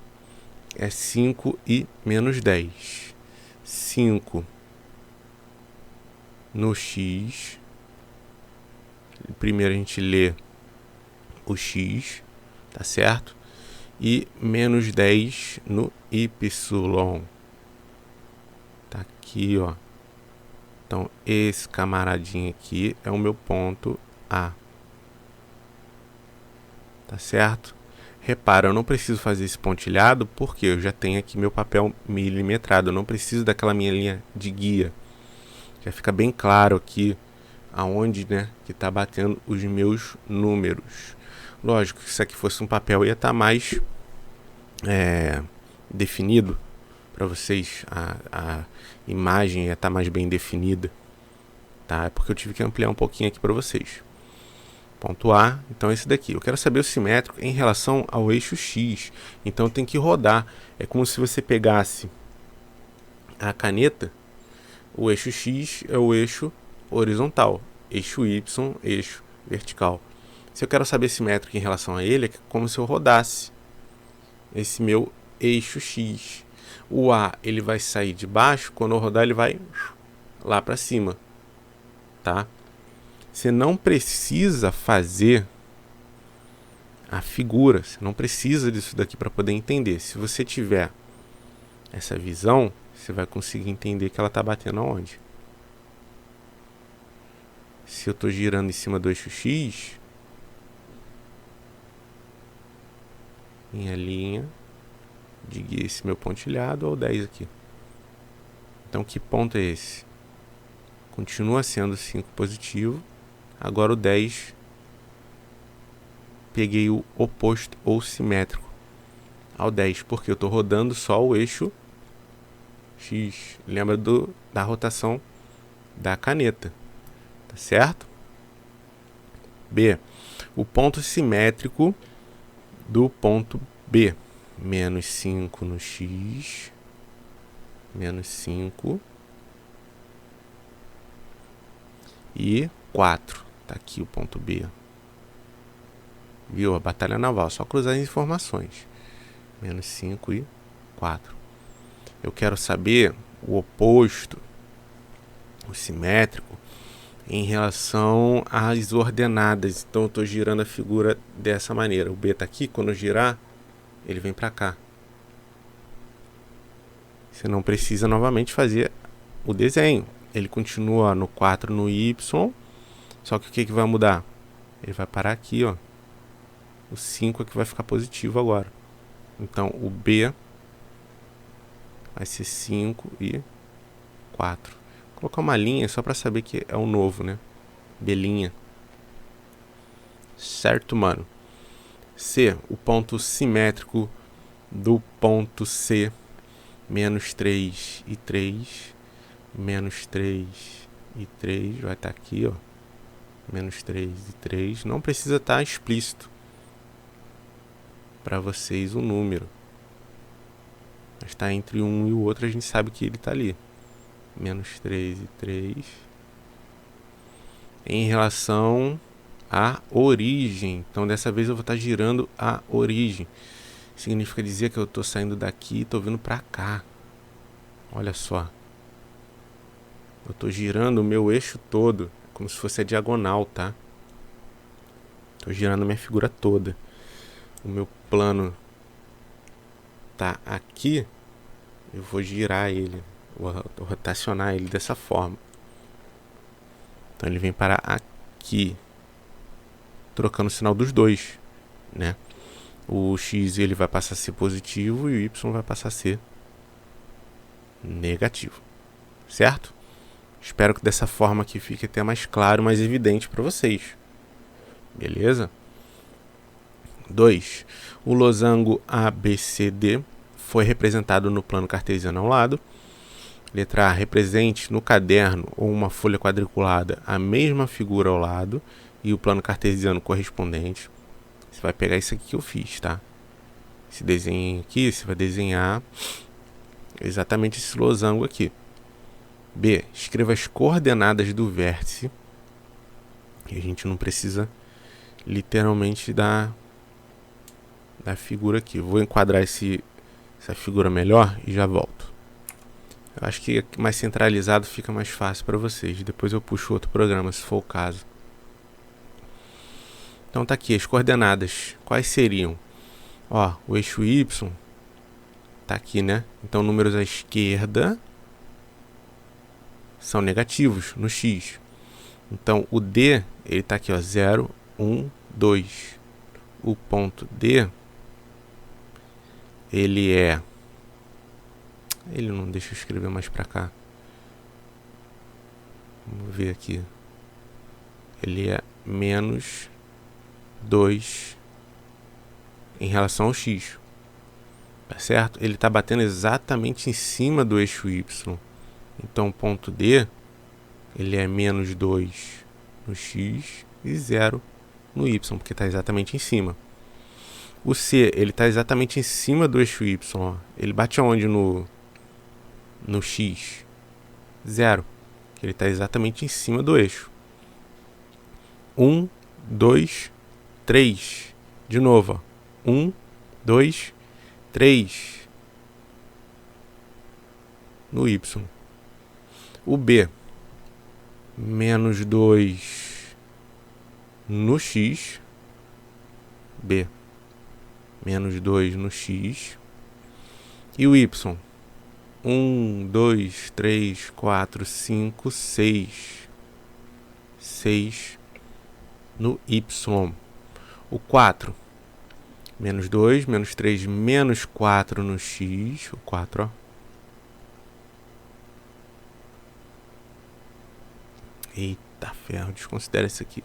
é 5 e menos 10. 5 no x. Primeiro a gente lê o x, tá certo? E menos 10 no y. Tá aqui, ó. Então, esse camaradinho aqui é o meu ponto A. Tá certo? Repara, eu não preciso fazer esse pontilhado porque eu já tenho aqui meu papel milimetrado. Eu não preciso daquela minha linha de guia. Já fica bem claro aqui aonde, né, que está batendo os meus números. Lógico que se aqui fosse um papel ia estar mais definido para vocês. A imagem ia estar mais bem definida. Tá? É porque eu tive que ampliar um pouquinho aqui para vocês. Ponto A, então esse daqui. Eu quero saber o simétrico em relação ao eixo X. Então tem que rodar. É como se você pegasse a caneta. O eixo X é o eixo horizontal. Eixo Y, eixo vertical. Se eu quero saber simétrico em relação a ele, é como se eu rodasse esse meu eixo X. O A ele vai sair de baixo, quando eu rodar ele vai lá para cima. Tá? Você não precisa fazer a figura, você não precisa disso daqui para poder entender. Se você tiver essa visão, você vai conseguir entender que ela está batendo aonde. Se eu estou girando em cima do eixo X, minha linha de guia, esse meu pontilhado, ou 10 aqui. Então que ponto é esse? Continua sendo 5 positivo. Agora o 10, peguei o oposto ou simétrico ao 10, porque eu estou rodando só o eixo X. Lembra da rotação da caneta, tá certo? B, o ponto simétrico do ponto B. Menos 5 no X, menos 5 e 4. Tá aqui o ponto B. Viu? A batalha naval. Só cruzar as informações. Menos 5 e 4. Eu quero saber o oposto, o simétrico, em relação às ordenadas. Então eu estou girando a figura dessa maneira. O B está aqui. Quando eu girar, ele vem para cá. Você não precisa novamente fazer o desenho. Ele continua no 4 no Y. Só que o que vai mudar? Ele vai parar aqui, ó. O 5 é que vai ficar positivo agora. Então, o B vai ser 5 e 4. Vou colocar uma linha só para saber que é o novo, né? B'. Certo, mano? C, o ponto simétrico do ponto C. Menos 3 e 3. Menos 3 e 3. Vai estar aqui, ó. Menos 3 e 3. Não precisa estar explícito para vocês o número. Mas está entre um e o outro, a gente sabe que ele está ali. Menos 3 e 3. Em relação à origem. Então dessa vez eu vou estar girando a origem. Significa dizer que eu estou saindo daqui e estou vindo para cá. Olha só. Eu estou girando o meu eixo todo. Como se fosse a diagonal, tá? Estou girando minha figura toda. O meu plano tá aqui. Eu vou girar ele. Vou rotacionar ele dessa forma. Então ele vem para aqui. Trocando o sinal dos dois, né? O X ele vai passar a ser positivo e o Y vai passar a ser negativo. Certo? Espero que dessa forma aqui fique até mais claro, mais evidente para vocês. Beleza? 2. O losango ABCD foi representado no plano cartesiano ao lado. Letra A, represente no caderno ou uma folha quadriculada a mesma figura ao lado e o plano cartesiano correspondente. Você vai pegar isso aqui que eu fiz, tá? Esse desenho aqui, você vai desenhar exatamente esse losango aqui. B, escreva as coordenadas do vértice E a gente não precisa literalmente da figura aqui. Vou enquadrar essa figura melhor e já volto. Eu acho que mais centralizado fica mais fácil para vocês. Depois eu puxo outro programa, se for o caso. Então tá aqui, as coordenadas. Quais seriam? Ó, o eixo Y tá aqui, né? Então números à esquerda são negativos no X. Então o D, ele tá aqui, ó, 0, 1, 2. O ponto D, ele não deixa eu escrever mais pra cá. Vamos ver aqui. Ele é menos 2 em relação ao X. Tá certo? Ele está batendo exatamente em cima do eixo Y. Então o ponto D, ele é menos 2 no X e 0 no Y, porque está exatamente em cima. O C, ele está exatamente em cima do eixo Y. Ó. Ele bate aonde no X? 0. Ele está exatamente em cima do eixo. 1, 2, 3. De novo. 1, 2, 3. No Y. O B, menos 2 no X. B, menos 2 no X. E o Y, 1, 2, 3, 4, 5, 6. 6 no Y. O 4, menos 2, menos 3, menos 4 no X. O 4, ó. Eita ferro, desconsidera isso aqui.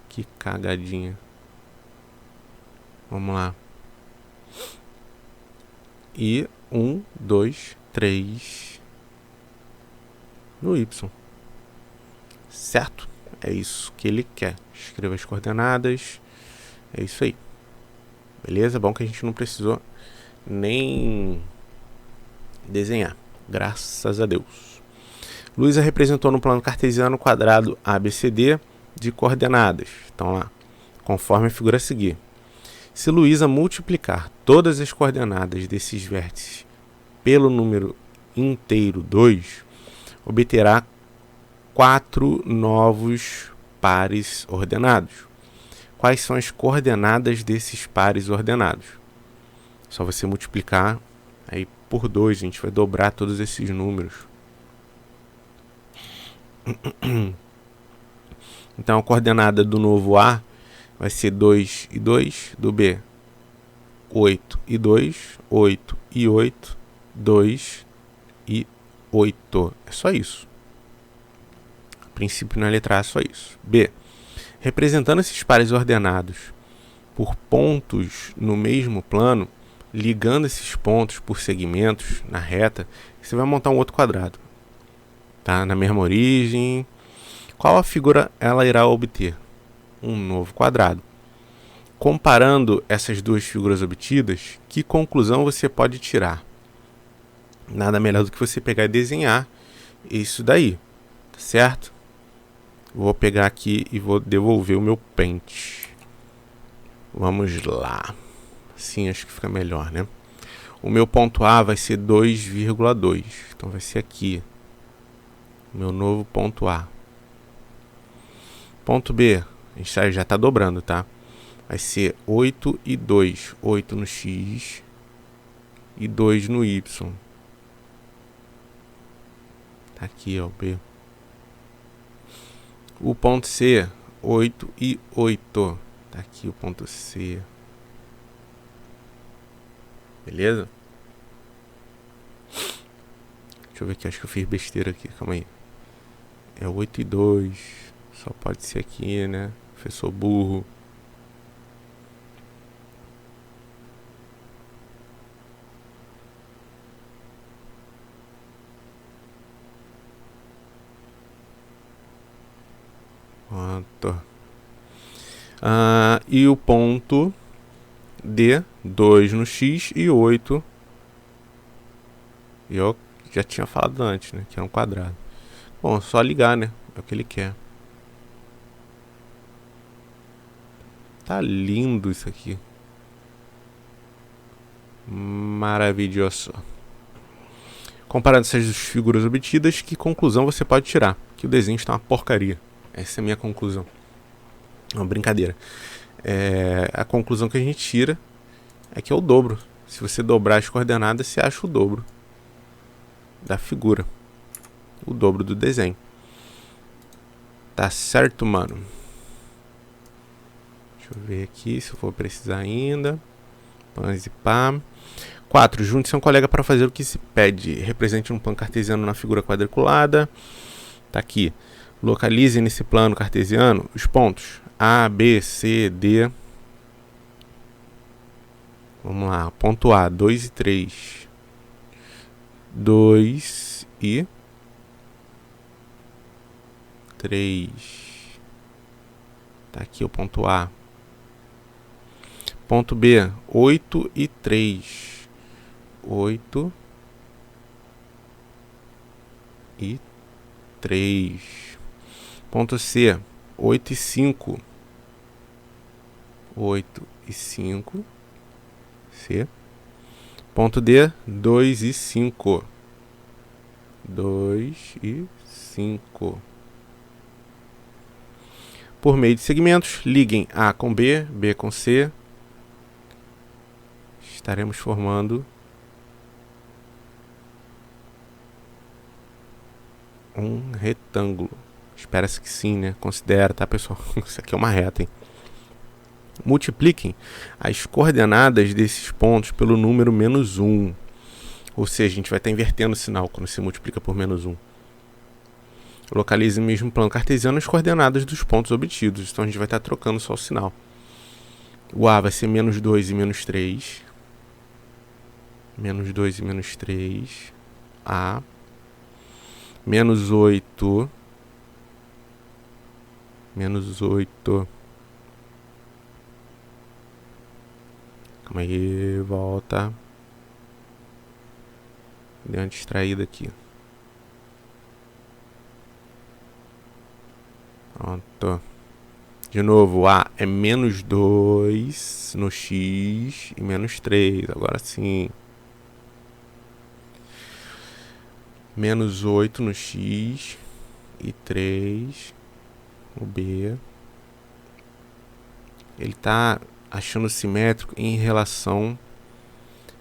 Que cagadinha. Vamos lá. E 1, 2, 3 no Y. Certo? É isso que ele quer. Escreva as coordenadas. É isso aí. Beleza? Bom que a gente não precisou nem desenhar. Graças a Deus. Luísa representou no plano cartesiano quadrado ABCD de coordenadas. Então lá, conforme a figura a seguir. Se Luísa multiplicar todas as coordenadas desses vértices pelo número inteiro 2, obterá 4 novos pares ordenados. Quais são as coordenadas desses pares ordenados? Só você multiplicar aí por 2, a gente vai dobrar todos esses números. Então a coordenada do novo A vai ser 2 e 2, do B 8 e 2, 8 e 8, 2 e 8. É só isso. A princípio na letra A é só isso. B. Representando esses pares ordenados por pontos no mesmo plano, ligando esses pontos por segmentos na reta, você vai montar um outro quadrado. Tá? Na mesma origem. Qual a figura ela irá obter? Um novo quadrado. Comparando essas duas figuras obtidas, que conclusão você pode tirar? Nada melhor do que você pegar e desenhar isso daí, tá certo? Vou pegar aqui e vou devolver o meu pente. Vamos lá. Assim acho que fica melhor, né? O meu ponto A vai ser 2,2. Então vai ser aqui. Meu novo ponto A. Ponto B. A gente já está dobrando, tá? Vai ser 8 e 2. 8 no X e 2 no Y. Tá aqui, ó, o B. O ponto C, 8 e 8. Tá aqui o ponto C. Beleza? Deixa eu ver aqui, acho que eu fiz besteira aqui, calma aí. É 8 e 2. Só pode ser aqui, né? Professor burro. Pronto. E o ponto D, 2 no X e 8. Eu já tinha falado antes, né? Que é um quadrado. Bom, só ligar, né? É o que ele quer. Tá lindo isso aqui. Maravilhoso. Comparando essas duas figuras obtidas, que conclusão você pode tirar? Que o desenho está uma porcaria. Essa é a minha conclusão. Não, brincadeira. A conclusão que a gente tira é que é o dobro. Se você dobrar as coordenadas, você acha o dobro da figura. O dobro do desenho. Tá certo, mano? Deixa eu ver aqui se eu for precisar ainda. Pães e pá. 4. Junte-se a um colega para fazer o que se pede. Represente um plano cartesiano na figura quadriculada. Tá aqui. Localize nesse plano cartesiano os pontos A, B, C, D. Vamos lá. Ponto A, 2 e 3. 2 e 3. Tá aqui o ponto A. Ponto B, 8 e 3. 8 e 3. Ponto C, 8 e 5. 8 e 5. C. Ponto D, 2 e 5. 2 e 5. Por meio de segmentos, liguem A com B, B com C. Estaremos formando um retângulo. Espera-se que sim, né? Considera, tá, pessoal? Isso aqui é uma reta, hein? Multipliquem as coordenadas desses pontos pelo número menos 1. Ou seja, a gente vai estar invertendo o sinal quando se multiplica por menos 1. Localize no mesmo plano cartesiano as coordenadas dos pontos obtidos. Então a gente vai estar trocando só o sinal. O A vai ser menos 2 e menos 3. Menos 2 e menos 3. A. Menos 8. Menos 8. Calma aí, volta. Deu uma distraída aqui. Pronto. De novo, A é menos 2 no X e menos 3. Agora sim. Menos 8 no X e 3 no B. Ele está achando simétrico em relação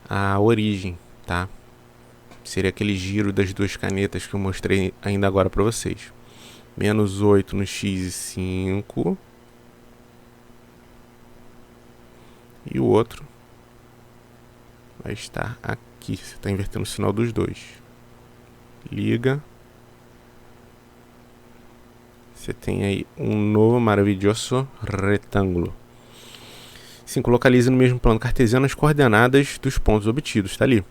à origem, tá? Seria aquele giro das duas canetas que eu mostrei ainda agora para vocês. Menos 8 no X e 5. E o outro vai estar aqui. Você está invertendo o sinal dos dois. Liga. Você tem aí um novo maravilhoso retângulo. 5. Localize no mesmo plano cartesiano as coordenadas dos pontos obtidos. Está ali.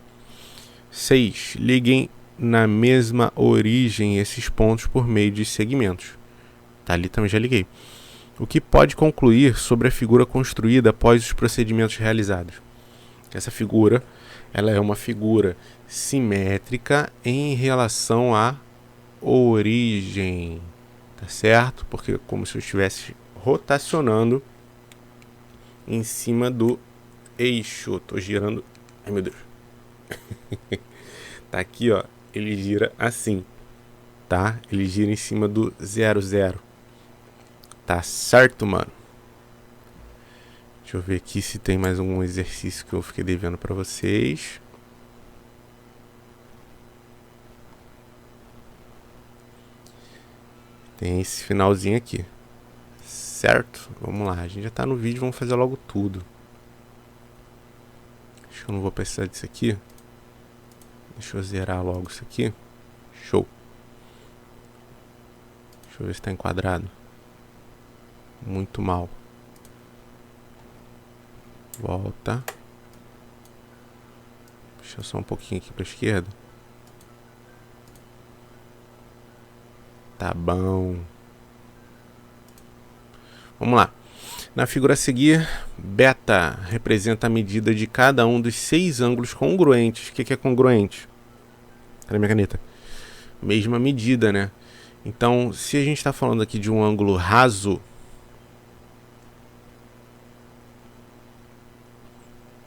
6. Liguem na mesma origem esses pontos por meio de segmentos. Tá ali, também já liguei. O que pode concluir sobre a figura construída após os procedimentos realizados? Essa figura, ela é uma figura simétrica em relação à origem, tá certo? Porque é como se eu estivesse rotacionando em cima do eixo. Tô girando. Ai, meu Deus. Tá aqui, ó. Ele gira assim, tá? Ele gira em cima do 0, 0. Tá certo, mano? Deixa eu ver aqui se tem mais algum exercício que eu fiquei devendo pra vocês. Tem esse finalzinho aqui. Certo? Vamos lá. A gente já tá no vídeo, vamos fazer logo tudo. Acho que eu não vou precisar disso aqui. Deixa eu zerar logo isso aqui. Show. Deixa eu ver se tá enquadrado. Muito mal. Volta. Deixa eu só um pouquinho aqui pra esquerda. Tá bom. Vamos lá. Na figura a seguir, beta representa a medida de cada um dos 6 ângulos congruentes. O que é congruente? Cadê minha caneta? Mesma medida, né? Então, se a gente está falando aqui de um ângulo raso,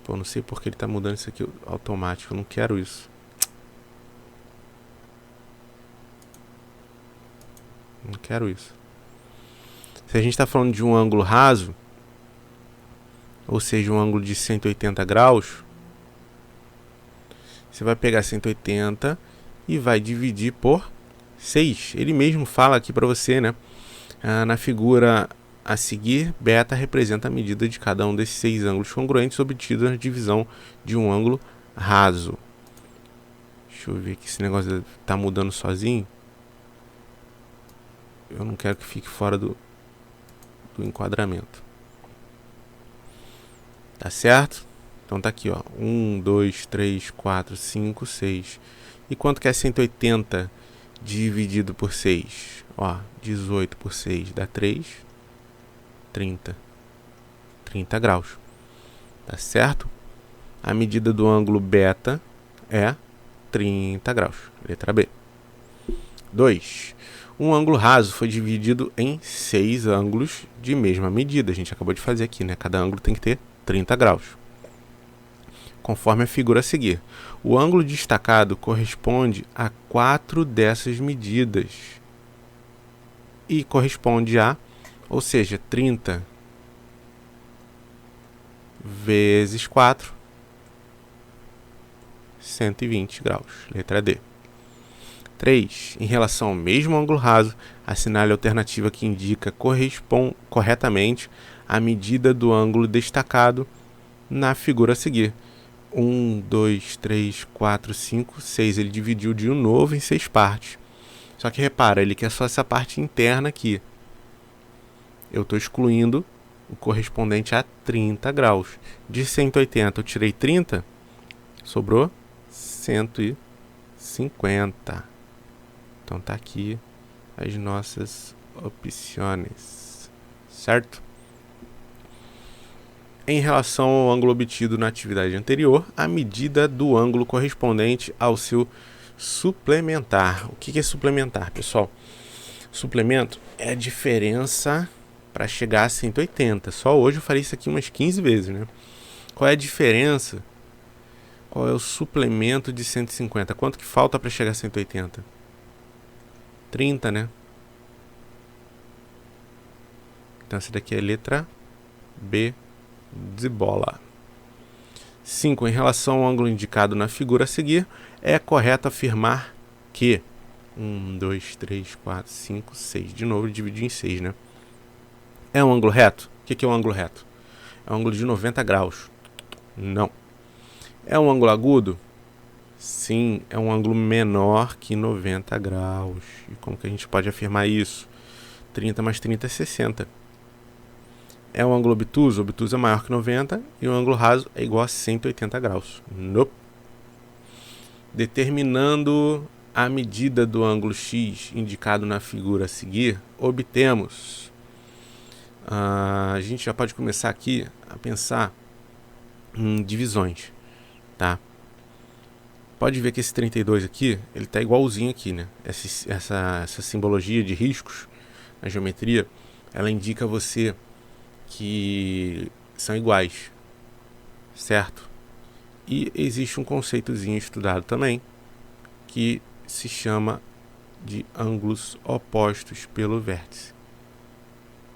pô, não sei porque ele está mudando isso aqui automático, eu não quero isso. Não quero isso. Se a gente está falando de um ângulo raso, ou seja, um ângulo de 180 graus, você vai pegar 180 e vai dividir por 6. Ele mesmo fala aqui para você, né? Na figura a seguir, beta representa a medida de cada um desses 6 ângulos congruentes obtidos na divisão de um ângulo raso. Deixa eu ver que esse negócio está mudando sozinho. Eu não quero que fique fora do enquadramento. Tá certo? Então tá aqui, ó. 1, 2, 3, 4, 5, 6. E quanto que é 180 dividido por 6? Ó, 18 por 6 dá 3. 30. 30 graus. Tá certo? A medida do ângulo beta é 30 graus. Letra B. 2. Um ângulo raso foi dividido em 6 ângulos de mesma medida. A gente acabou de fazer aqui, né? Cada ângulo tem que ter 30 graus. Conforme a figura a seguir. O ângulo destacado corresponde a 4 dessas medidas. E corresponde a, ou seja, 30 vezes 4, 120 graus. Letra D. 3. Em relação ao mesmo ângulo raso, assinale a alternativa que indica corretamente a medida do ângulo destacado na figura a seguir. 1, 2, 3, 4, 5, 6. Ele dividiu de novo em 6 partes. Só que repara, ele quer só essa parte interna aqui. Eu estou excluindo o correspondente a 30 graus. De 180 eu tirei 30, sobrou 150. Então tá aqui as nossas opções, certo? Em relação ao ângulo obtido na atividade anterior, a medida do ângulo correspondente ao seu suplementar. O que é suplementar, pessoal? Suplemento é a diferença para chegar a 180. Só hoje eu falei isso aqui umas 15 vezes, né? Qual é a diferença? Qual é o suplemento de 150? Quanto que falta para chegar a 180? 30, né? Então essa daqui é a letra B de bola. 5. Em relação ao ângulo indicado na figura a seguir, é correto afirmar que 1, 2, 3, 4, 5, 6. De novo, dividir em 6, né? É um ângulo reto? O que é um ângulo reto? É um ângulo de 90 graus. Não. É um ângulo agudo? Sim, é um ângulo menor que 90 graus. E como que a gente pode afirmar isso? 30 mais 30 é 60. É um ângulo obtuso? Obtuso é maior que 90 e o ângulo raso é igual a 180 graus. Nope. Determinando a medida do ângulo X indicado na figura a seguir, obtemos... a gente já pode começar aqui a pensar em divisões, tá? Pode ver que esse 32 aqui, ele tá igualzinho aqui, né? Essa simbologia de riscos na geometria, ela indica a você que são iguais, certo? E existe um conceitozinho estudado também, que se chama de ângulos opostos pelo vértice.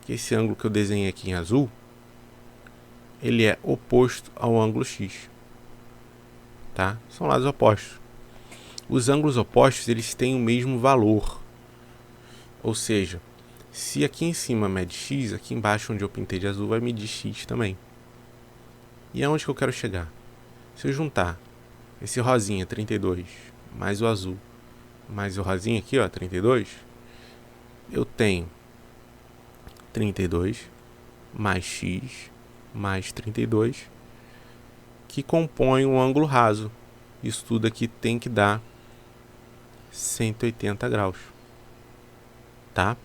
Esse ângulo que eu desenhei aqui em azul, ele é oposto ao ângulo X. Tá? São lados opostos. Os ângulos opostos, eles têm o mesmo valor. Ou seja, se aqui em cima mede X, aqui embaixo onde eu pintei de azul vai medir X também. E aonde que eu quero chegar? Se eu juntar esse rosinha, 32, mais o azul, mais o rosinha aqui, ó, 32, eu tenho 32 mais X mais 32, que compõe um ângulo raso. Isso tudo aqui tem que dar 180 graus. Tá?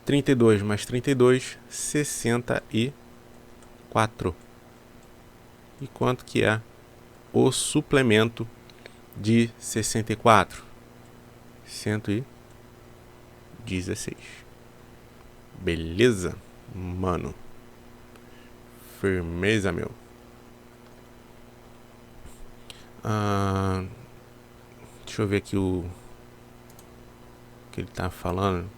32 mais 32, 64. E quanto que é o suplemento de 64? 140. 16. Beleza? Mano. Firmeza, meu. Deixa eu ver aqui o que ele tá falando.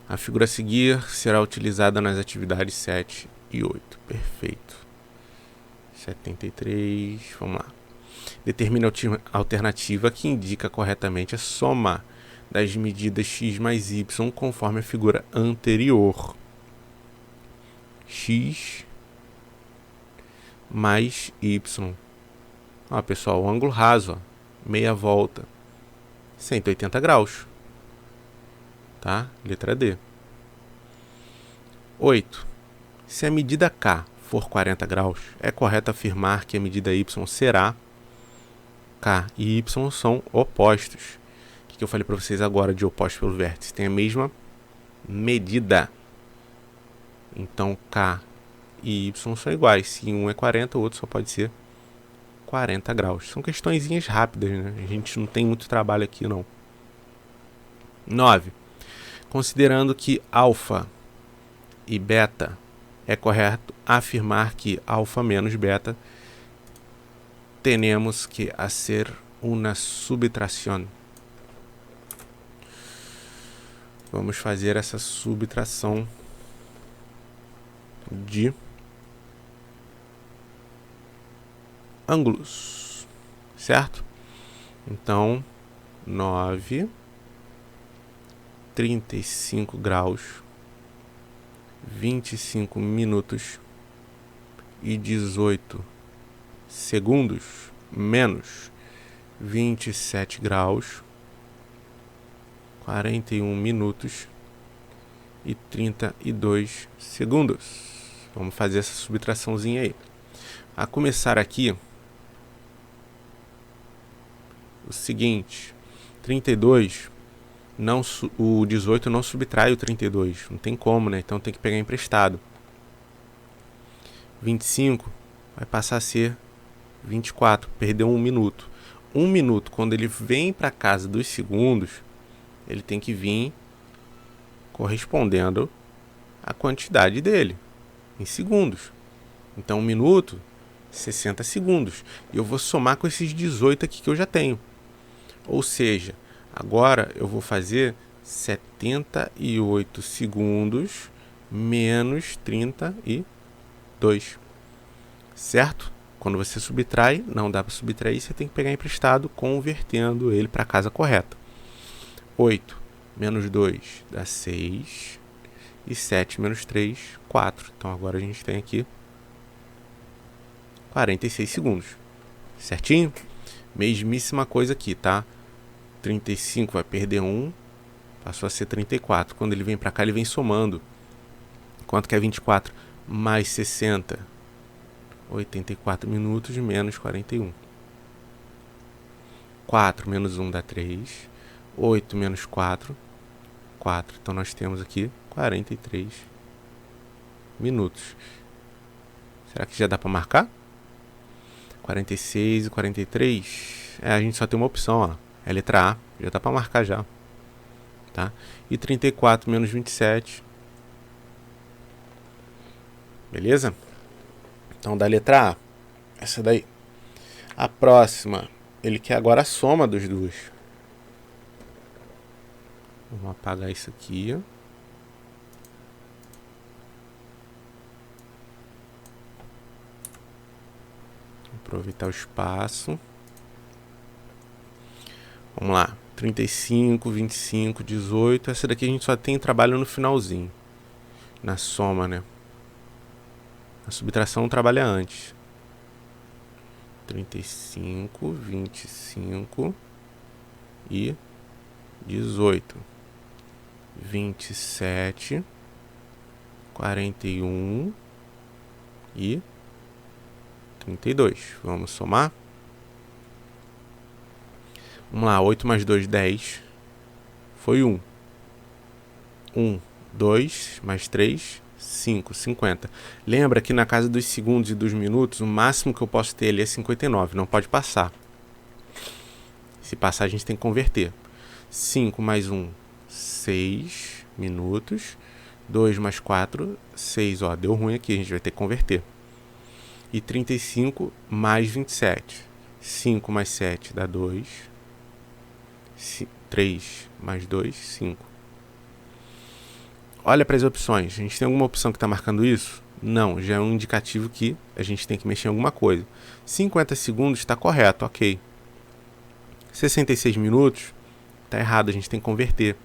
A figura a seguir será utilizada nas atividades 7 e 8. Perfeito. 73. Vamos lá. Determine a alternativa que indica corretamente a soma das medidas x mais y conforme a figura anterior. X mais y. Ó, pessoal, o ângulo raso, ó, meia volta, 180 graus. Tá? Letra D. 8. Se a medida K for 40 graus, é correto afirmar que a medida y será... K e y são opostos. O que eu falei para vocês agora de oposto pelo vértice? Tem a mesma medida. Então, K e y são iguais. Se um é 40, o outro só pode ser 40 graus. São questõezinhas rápidas, né? A gente não tem muito trabalho aqui, não. 9. Considerando que alfa e beta, é correto afirmar que alfa menos beta tenemos que hacer una subtração. Vamos fazer essa subtração de ângulos, certo? Então, 9, 35 graus, 25 minutos e 18 segundos, menos 27 graus, 41 minutos e 32 segundos. Vamos fazer essa subtraçãozinha aí. A começar aqui, o seguinte, 32, não, o 18 não subtrai o 32, não tem como, né? Então tem que pegar emprestado. 25 vai passar a ser 24, perdeu 1 minuto. 1 minuto, quando ele vem para casa dos segundos, ele tem que vir correspondendo à quantidade dele, em segundos. Então 1 minuto, 60 segundos. E eu vou somar com esses 18 aqui que eu já tenho. Ou seja, agora eu vou fazer 78 segundos menos 32. Certo? Quando você subtrai, não dá para subtrair, você tem que pegar emprestado, convertendo ele para a casa correta. 8 menos 2 dá 6. E 7 menos 3, 4. Então agora a gente tem aqui 46 segundos. Certinho? Mesmíssima coisa aqui, tá? 35 vai perder 1, passou a ser 34. Quando ele vem para cá, ele vem somando. Quanto que é 24 mais 60? 84 minutos menos 41. 4 menos 1 dá 3. 8 menos 4, 4. Então nós temos aqui 43 minutos. Será que já dá para marcar? 46 e 43. A gente só tem uma opção, ó. É a letra A. Já dá para marcar já. Tá? E 34 menos 27. Beleza? Então, da letra A, essa daí. A próxima, ele quer agora a soma dos dois. Vamos apagar isso aqui. Aproveitar o espaço. Vamos lá. 35, 25, 18. Essa daqui a gente só tem trabalho no finalzinho. Na soma, né? A subtração trabalha antes. 35, 25 e 18. 27, 41 e 32. Vamos somar? Vamos lá, 8 mais 2, 10. Foi 1. 1, 2 mais 3, 5, 50. Lembra que na casa dos segundos e dos minutos, o máximo que eu posso ter ali é 59. Não pode passar. Se passar, a gente tem que converter. 5 mais 1, 6 minutos. 2 mais 4, 6. Ó, deu ruim aqui, a gente vai ter que converter. E 35 mais 27. 5 mais 7 dá 2. 3 mais 2, 5. Olha para as opções. A gente tem alguma opção que está marcando isso? Não, já é um indicativo que a gente tem que mexer em alguma coisa. 50 segundos está correto, ok. 66 minutos está errado, a gente tem que converter.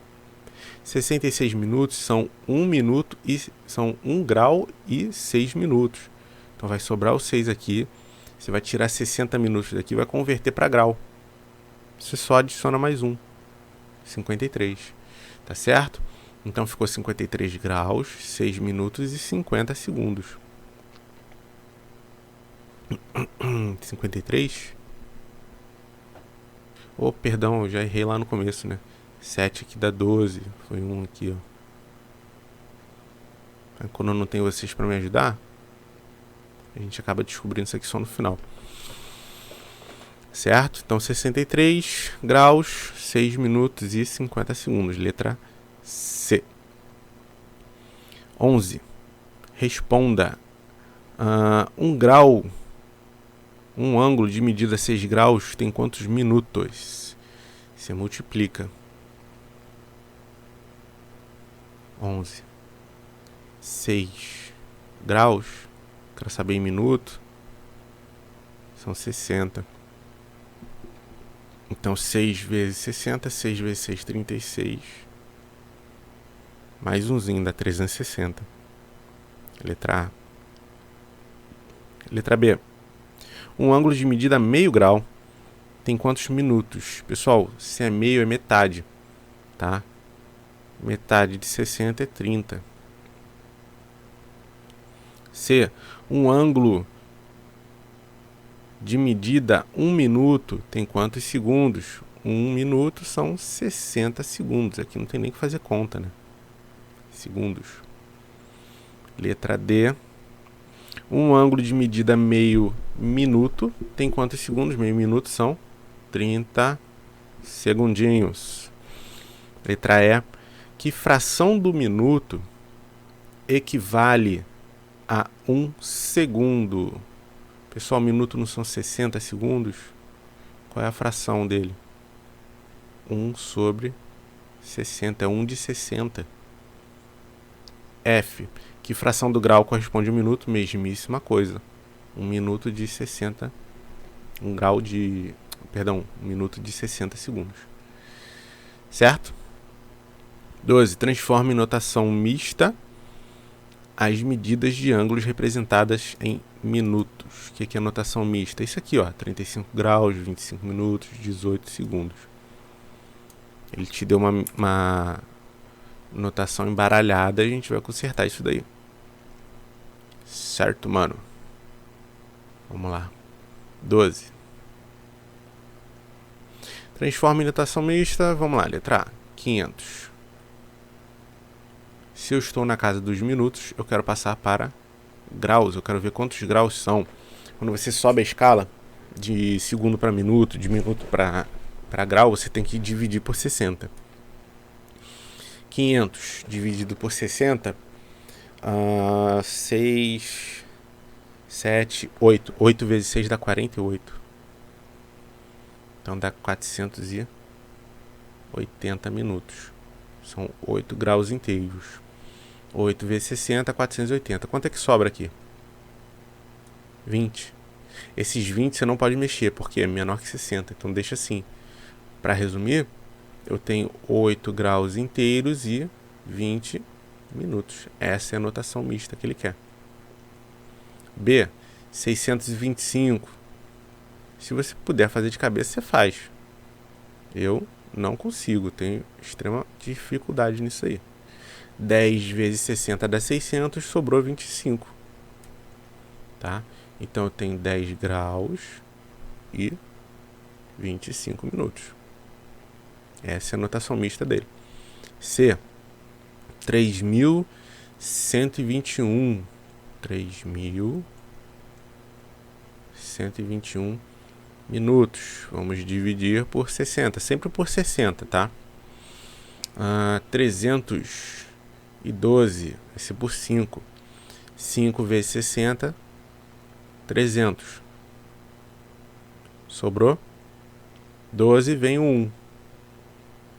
66 minutos são 1 minuto e são 1 grau e 6 minutos. Então vai sobrar o 6 aqui. Você vai tirar 60 minutos daqui e vai converter para grau. Você só adiciona mais 1. 53. Tá certo? Então ficou 53 graus, 6 minutos e 50 segundos. 53? Oh, perdão, eu já errei lá no começo, né? 7 aqui dá 12. Foi 1 aqui, ó. Quando eu não tenho vocês para me ajudar, a gente acaba descobrindo isso aqui só no final. Certo? Então 63 graus, 6 minutos e 50 segundos. Letra C. 11. Responda. 1 grau, um ângulo de medida 6 graus tem quantos minutos? Você multiplica. 11. 6 graus. Quero saber em minuto. São 60. Então 6 vezes 60, 6 vezes 6, 36. Mais umzinho dá 360. Letra A. Letra B. Um ângulo de medida meio grau tem quantos minutos? Pessoal, se é meio é metade, tá? Metade de 60 é 30. C. Um ângulo de medida 1 minuto tem quantos segundos? 1 minuto são 60 segundos. Aqui não tem nem que fazer conta, né? Segundos. Letra D. Um ângulo de medida meio minuto tem quantos segundos? Meio minuto são 30 segundinhos. Letra E. Que fração do minuto equivale a 1 segundo? Pessoal, minuto não são 60 segundos? Qual é a fração dele? 1 sobre 60. É 1 de 60. F. Que fração do grau corresponde a 1 minuto? Mesmíssima coisa. 1 minuto de 60. 1 grau de... Perdão, 1 minuto de 60 segundos. Certo? 12. Transforme em notação mista as medidas de ângulos representadas em minutos. O que é notação mista? Isso aqui, ó. 35 graus, 25 minutos, 18 segundos. Ele te deu uma notação embaralhada e a gente vai consertar isso daí. Certo, mano? Vamos lá. 12. Transforma em notação mista. Vamos lá, letra A. 500. Se eu estou na casa dos minutos, eu quero passar para graus. Eu quero ver quantos graus são. Quando você sobe a escala de segundo para minuto, de minuto para grau, você tem que dividir por 60. 500 dividido por 60, 6, 7, 8. 8 vezes 6 dá 48. Então dá 480 minutos. São 8 graus inteiros. 8 vezes 60, 480. Quanto é que sobra aqui? 20. Esses 20 você não pode mexer, porque é menor que 60. Então deixa assim. Para resumir, eu tenho 8 graus inteiros e 20 minutos. Essa é a notação mista que ele quer. B. 625. Se você puder fazer de cabeça, você faz. Eu não consigo. Tenho extrema dificuldade nisso aí. 10 vezes 60 dá 600, sobrou 25. Tá? Então eu tenho 10 graus e 25 minutos. Essa é a notação mista dele. C. 3.121. 3.121 minutos. Vamos dividir por 60. Sempre por 60, tá? 312 vai ser por 5. 5 vezes 60, 300. Sobrou 12, vem o 1.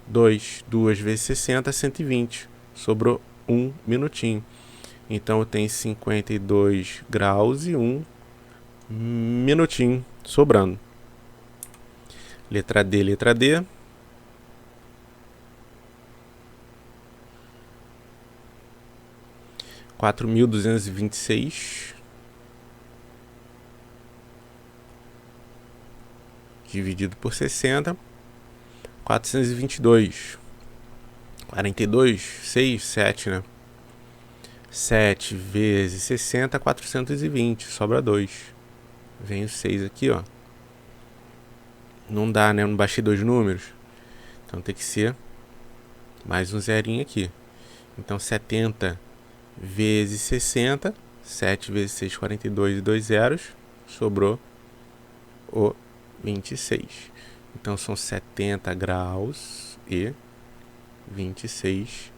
2 vezes 60, 120. Sobrou 1 minutinho. Então eu tenho 52 graus e 1 minutinho sobrando. Letra D, letra D. (4.226) dividido por 60, 422. 42, 6, 7, né? 7 vezes 60, 420. Sobra 2. Vem o 6 aqui, ó. Não dá, né? Eu não baixei 2 números. Então tem que ser mais um zerinho aqui. Então 70 vezes 60. 7 vezes 6, 42 e 2 zeros. Sobrou o 26. Então são 70 graus e 26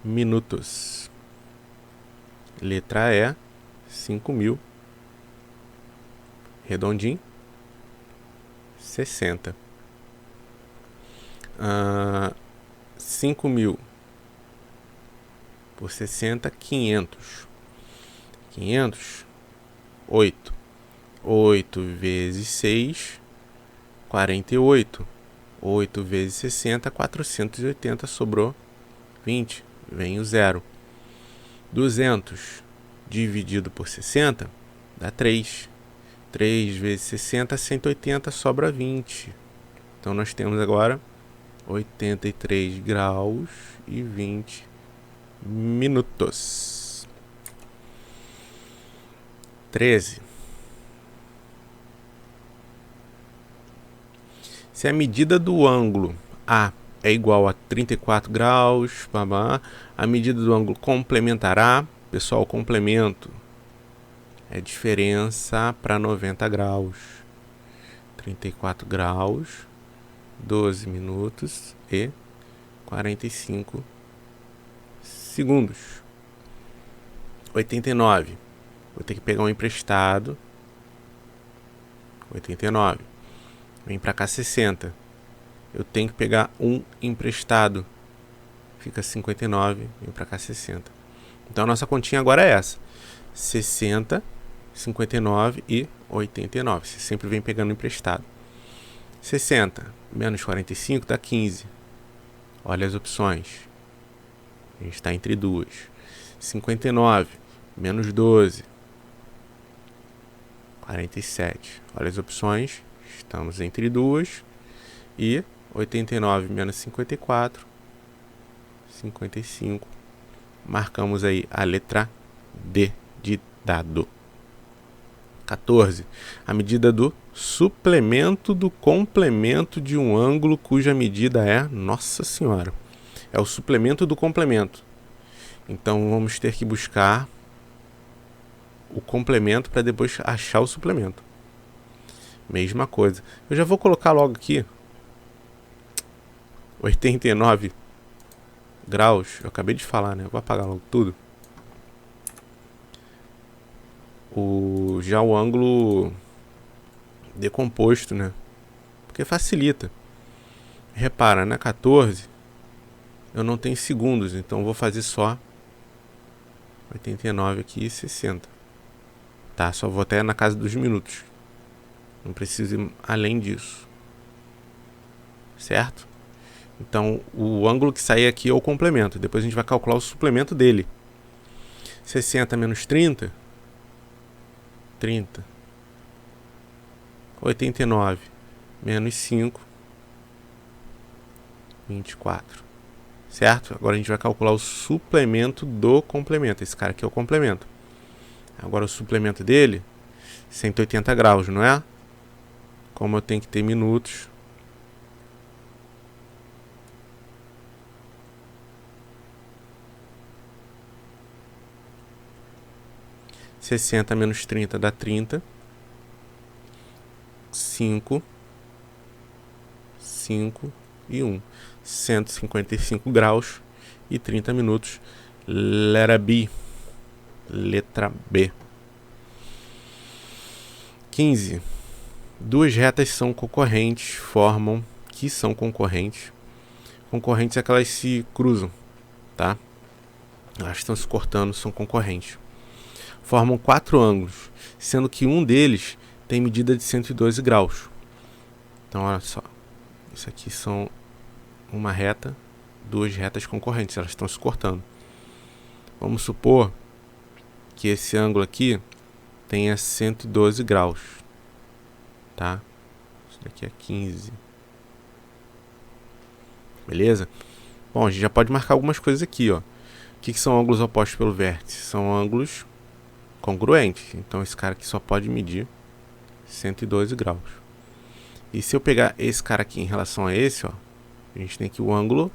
minutos. Letra E, 5.000. Redondinho. 60. 5.000 por 60, 500. 500, 8. 8 vezes 6, 48. 8 vezes 60, 480. Sobrou 20. Vem o 0. 200 dividido por 60 dá 3. 3 vezes 60, 180. Sobra 20. Então nós temos agora 83 graus e 20 minutos. 13. Se a medida do ângulo A é igual a 34 graus, a medida do ângulo complementar A, pessoal, complemento é diferença para 90 graus. 34 graus, 12 minutos e 45 segundos. 89. Vou ter que pegar um emprestado. 89. Vem pra cá 60. Eu tenho que pegar um emprestado. Fica 59. Vem pra cá 60. Então a nossa continha agora é essa: 60, 59 e 89. Você sempre vem pegando emprestado. 60 menos 45 dá 15. Olha as opções. A gente está entre duas. 59 menos 12, 47. Olha as opções. Estamos entre duas. E 89 menos 54, 55. Marcamos aí a letra D de dado. 14. A medida do suplemento do complemento de um ângulo cuja medida é... Nossa Senhora! É o suplemento do complemento. Então vamos ter que buscar o complemento para depois achar o suplemento. Mesma coisa. Eu já vou colocar logo aqui 89 graus. Eu acabei de falar, né? Eu vou apagar logo tudo. Já o ângulo decomposto, né? Porque facilita. Repara, na 14 eu não tenho segundos, então vou fazer só 89 aqui e 60. Tá, só vou até na casa dos minutos. Não preciso ir além disso. Certo? Então, o ângulo que sair aqui é o complemento. Depois a gente vai calcular o suplemento dele. 60 menos 30. 30. 89 menos 5. 24. Certo? Agora a gente vai calcular o suplemento do complemento. Esse cara aqui é o complemento. Agora o suplemento dele, 180 graus, não é? Como eu tenho que ter minutos, (60 menos 30 dá 30. 5, 5, e 1. 155 graus e 30 minutos. Letra B. Letra B. 15. Duas retas são concorrentes, concorrentes. Concorrentes é que elas se cruzam, tá? Elas estão se cortando, são concorrentes. Formam 4 ângulos, sendo que um deles tem medida de 112 graus. Então, olha só. Isso aqui são uma reta, duas retas concorrentes, elas estão se cortando. Vamos supor que esse ângulo aqui tenha 112 graus, tá? Isso daqui é 15. Beleza? Bom, a gente já pode marcar algumas coisas aqui, ó. O que são ângulos opostos pelo vértice? São ângulos congruentes. Então esse cara aqui só pode medir 112 graus. E se eu pegar esse cara aqui em relação a esse, ó, a gente tem aqui o ângulo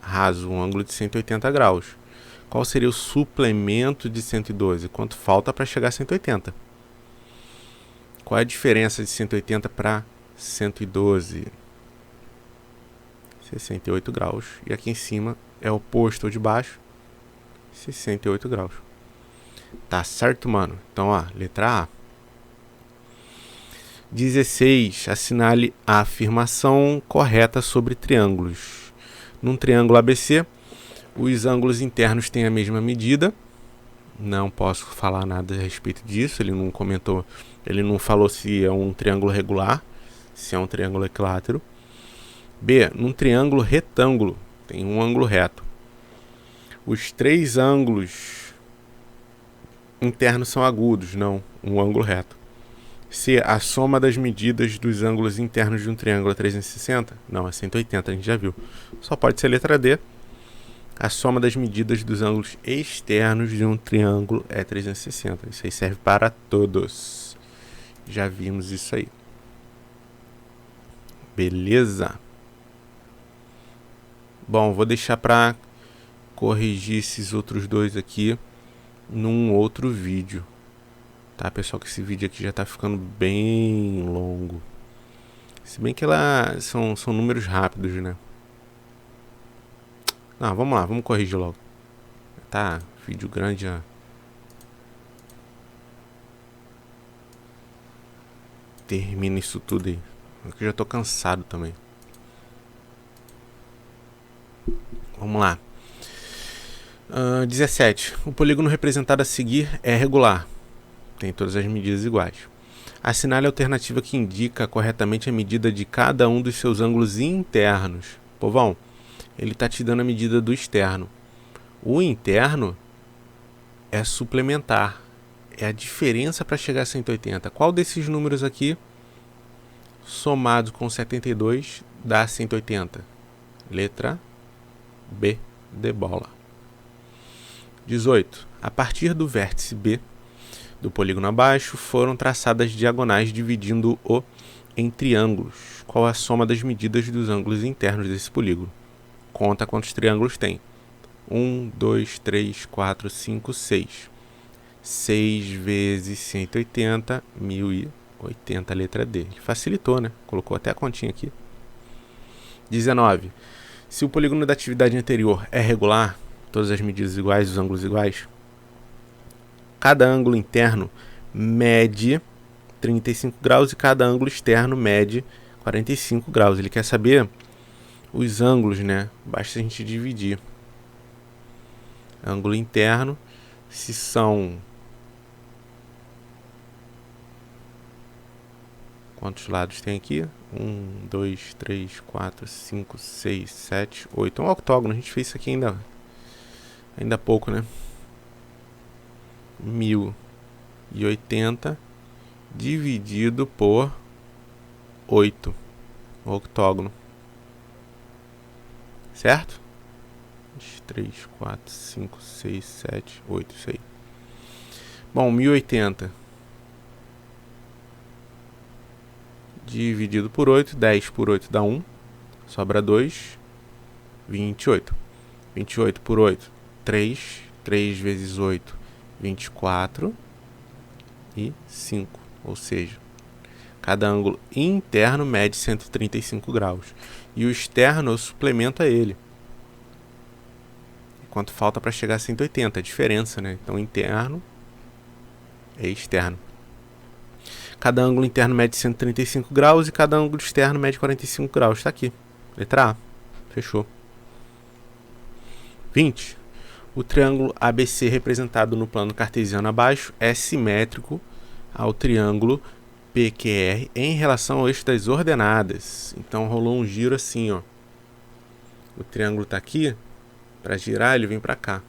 raso, um ângulo de 180 graus. Qual seria o suplemento de 112? Quanto falta para chegar a 180? Qual é a diferença de 180 para 112? 68 graus. E aqui em cima é o oposto ao de baixo, 68 graus. Tá certo, mano? Então, ó, letra A. 16. Assinale a afirmação correta sobre triângulos. Num triângulo ABC, os ângulos internos têm a mesma medida. Não posso falar nada a respeito disso. Ele não comentou, ele não falou se é um triângulo regular, se é um triângulo equilátero. B. Num triângulo retângulo, tem um ângulo reto. Os 3 ângulos internos são agudos, não, um ângulo reto. C. A soma das medidas dos ângulos internos de um triângulo é 360? Não, é 180, a gente já viu. Só pode ser a letra D. A soma das medidas dos ângulos externos de um triângulo é 360. Isso aí serve para todos. Já vimos isso aí. Beleza? Bom, vou deixar para corrigir esses outros dois aqui num outro vídeo. Tá, pessoal, que esse vídeo aqui já tá ficando bem longo. Se bem que lá são números rápidos, né? Não, vamos lá, vamos corrigir logo. Tá, vídeo grande já. Termina isso tudo aí. Eu já tô cansado também. Vamos lá. 17. O polígono representado a seguir é regular. Tem todas as medidas iguais. Assinale a alternativa que indica corretamente a medida de cada um dos seus ângulos internos. Povão, ele está te dando a medida do externo. O interno é suplementar. É a diferença para chegar a 180. Qual desses números aqui, somado com 72, dá 180? Letra B de bola. 18. A partir do vértice B do polígono abaixo, foram traçadas diagonais dividindo-o em triângulos. Qual a soma das medidas dos ângulos internos desse polígono? Conta quantos triângulos tem. 1, 2, 3, 4, 5, 6. 6 vezes 180, 1080, letra D. Ele facilitou, né? Colocou até a continha aqui. 19. Se o polígono da atividade anterior é regular, todas as medidas iguais, os ângulos iguais, cada ângulo interno mede 35 graus e cada ângulo externo mede 45 graus. Ele quer saber os ângulos, né? Basta a gente dividir. Ângulo interno, se são... Quantos lados tem aqui? 1, 2, 3, 4, 5, 6, 7, 8. É um octógono, a gente fez isso aqui ainda há pouco, né? 1080 dividido por 8, o octógono, certo? 3, 4, 5, 6, 7, 8, isso aí. Bom, 1080 dividido por 8, 10 por 8 dá 1, sobra 2, 28. 28 por 8, 3, 3 vezes 8, 24 e 5, ou seja, Cada ângulo interno mede 135 graus. E o externo eu suplemento a ele. Quanto falta para chegar a 180, a diferença, né? Então, interno e externo. Cada ângulo interno mede 135 graus e cada ângulo externo mede 45 graus. Está aqui. Letra A. Fechou. 20. O triângulo ABC representado no plano cartesiano abaixo é simétrico ao triângulo PQR em relação ao eixo das ordenadas. Então rolou um giro assim, ó. O triângulo está aqui. Para girar, ele vem para cá.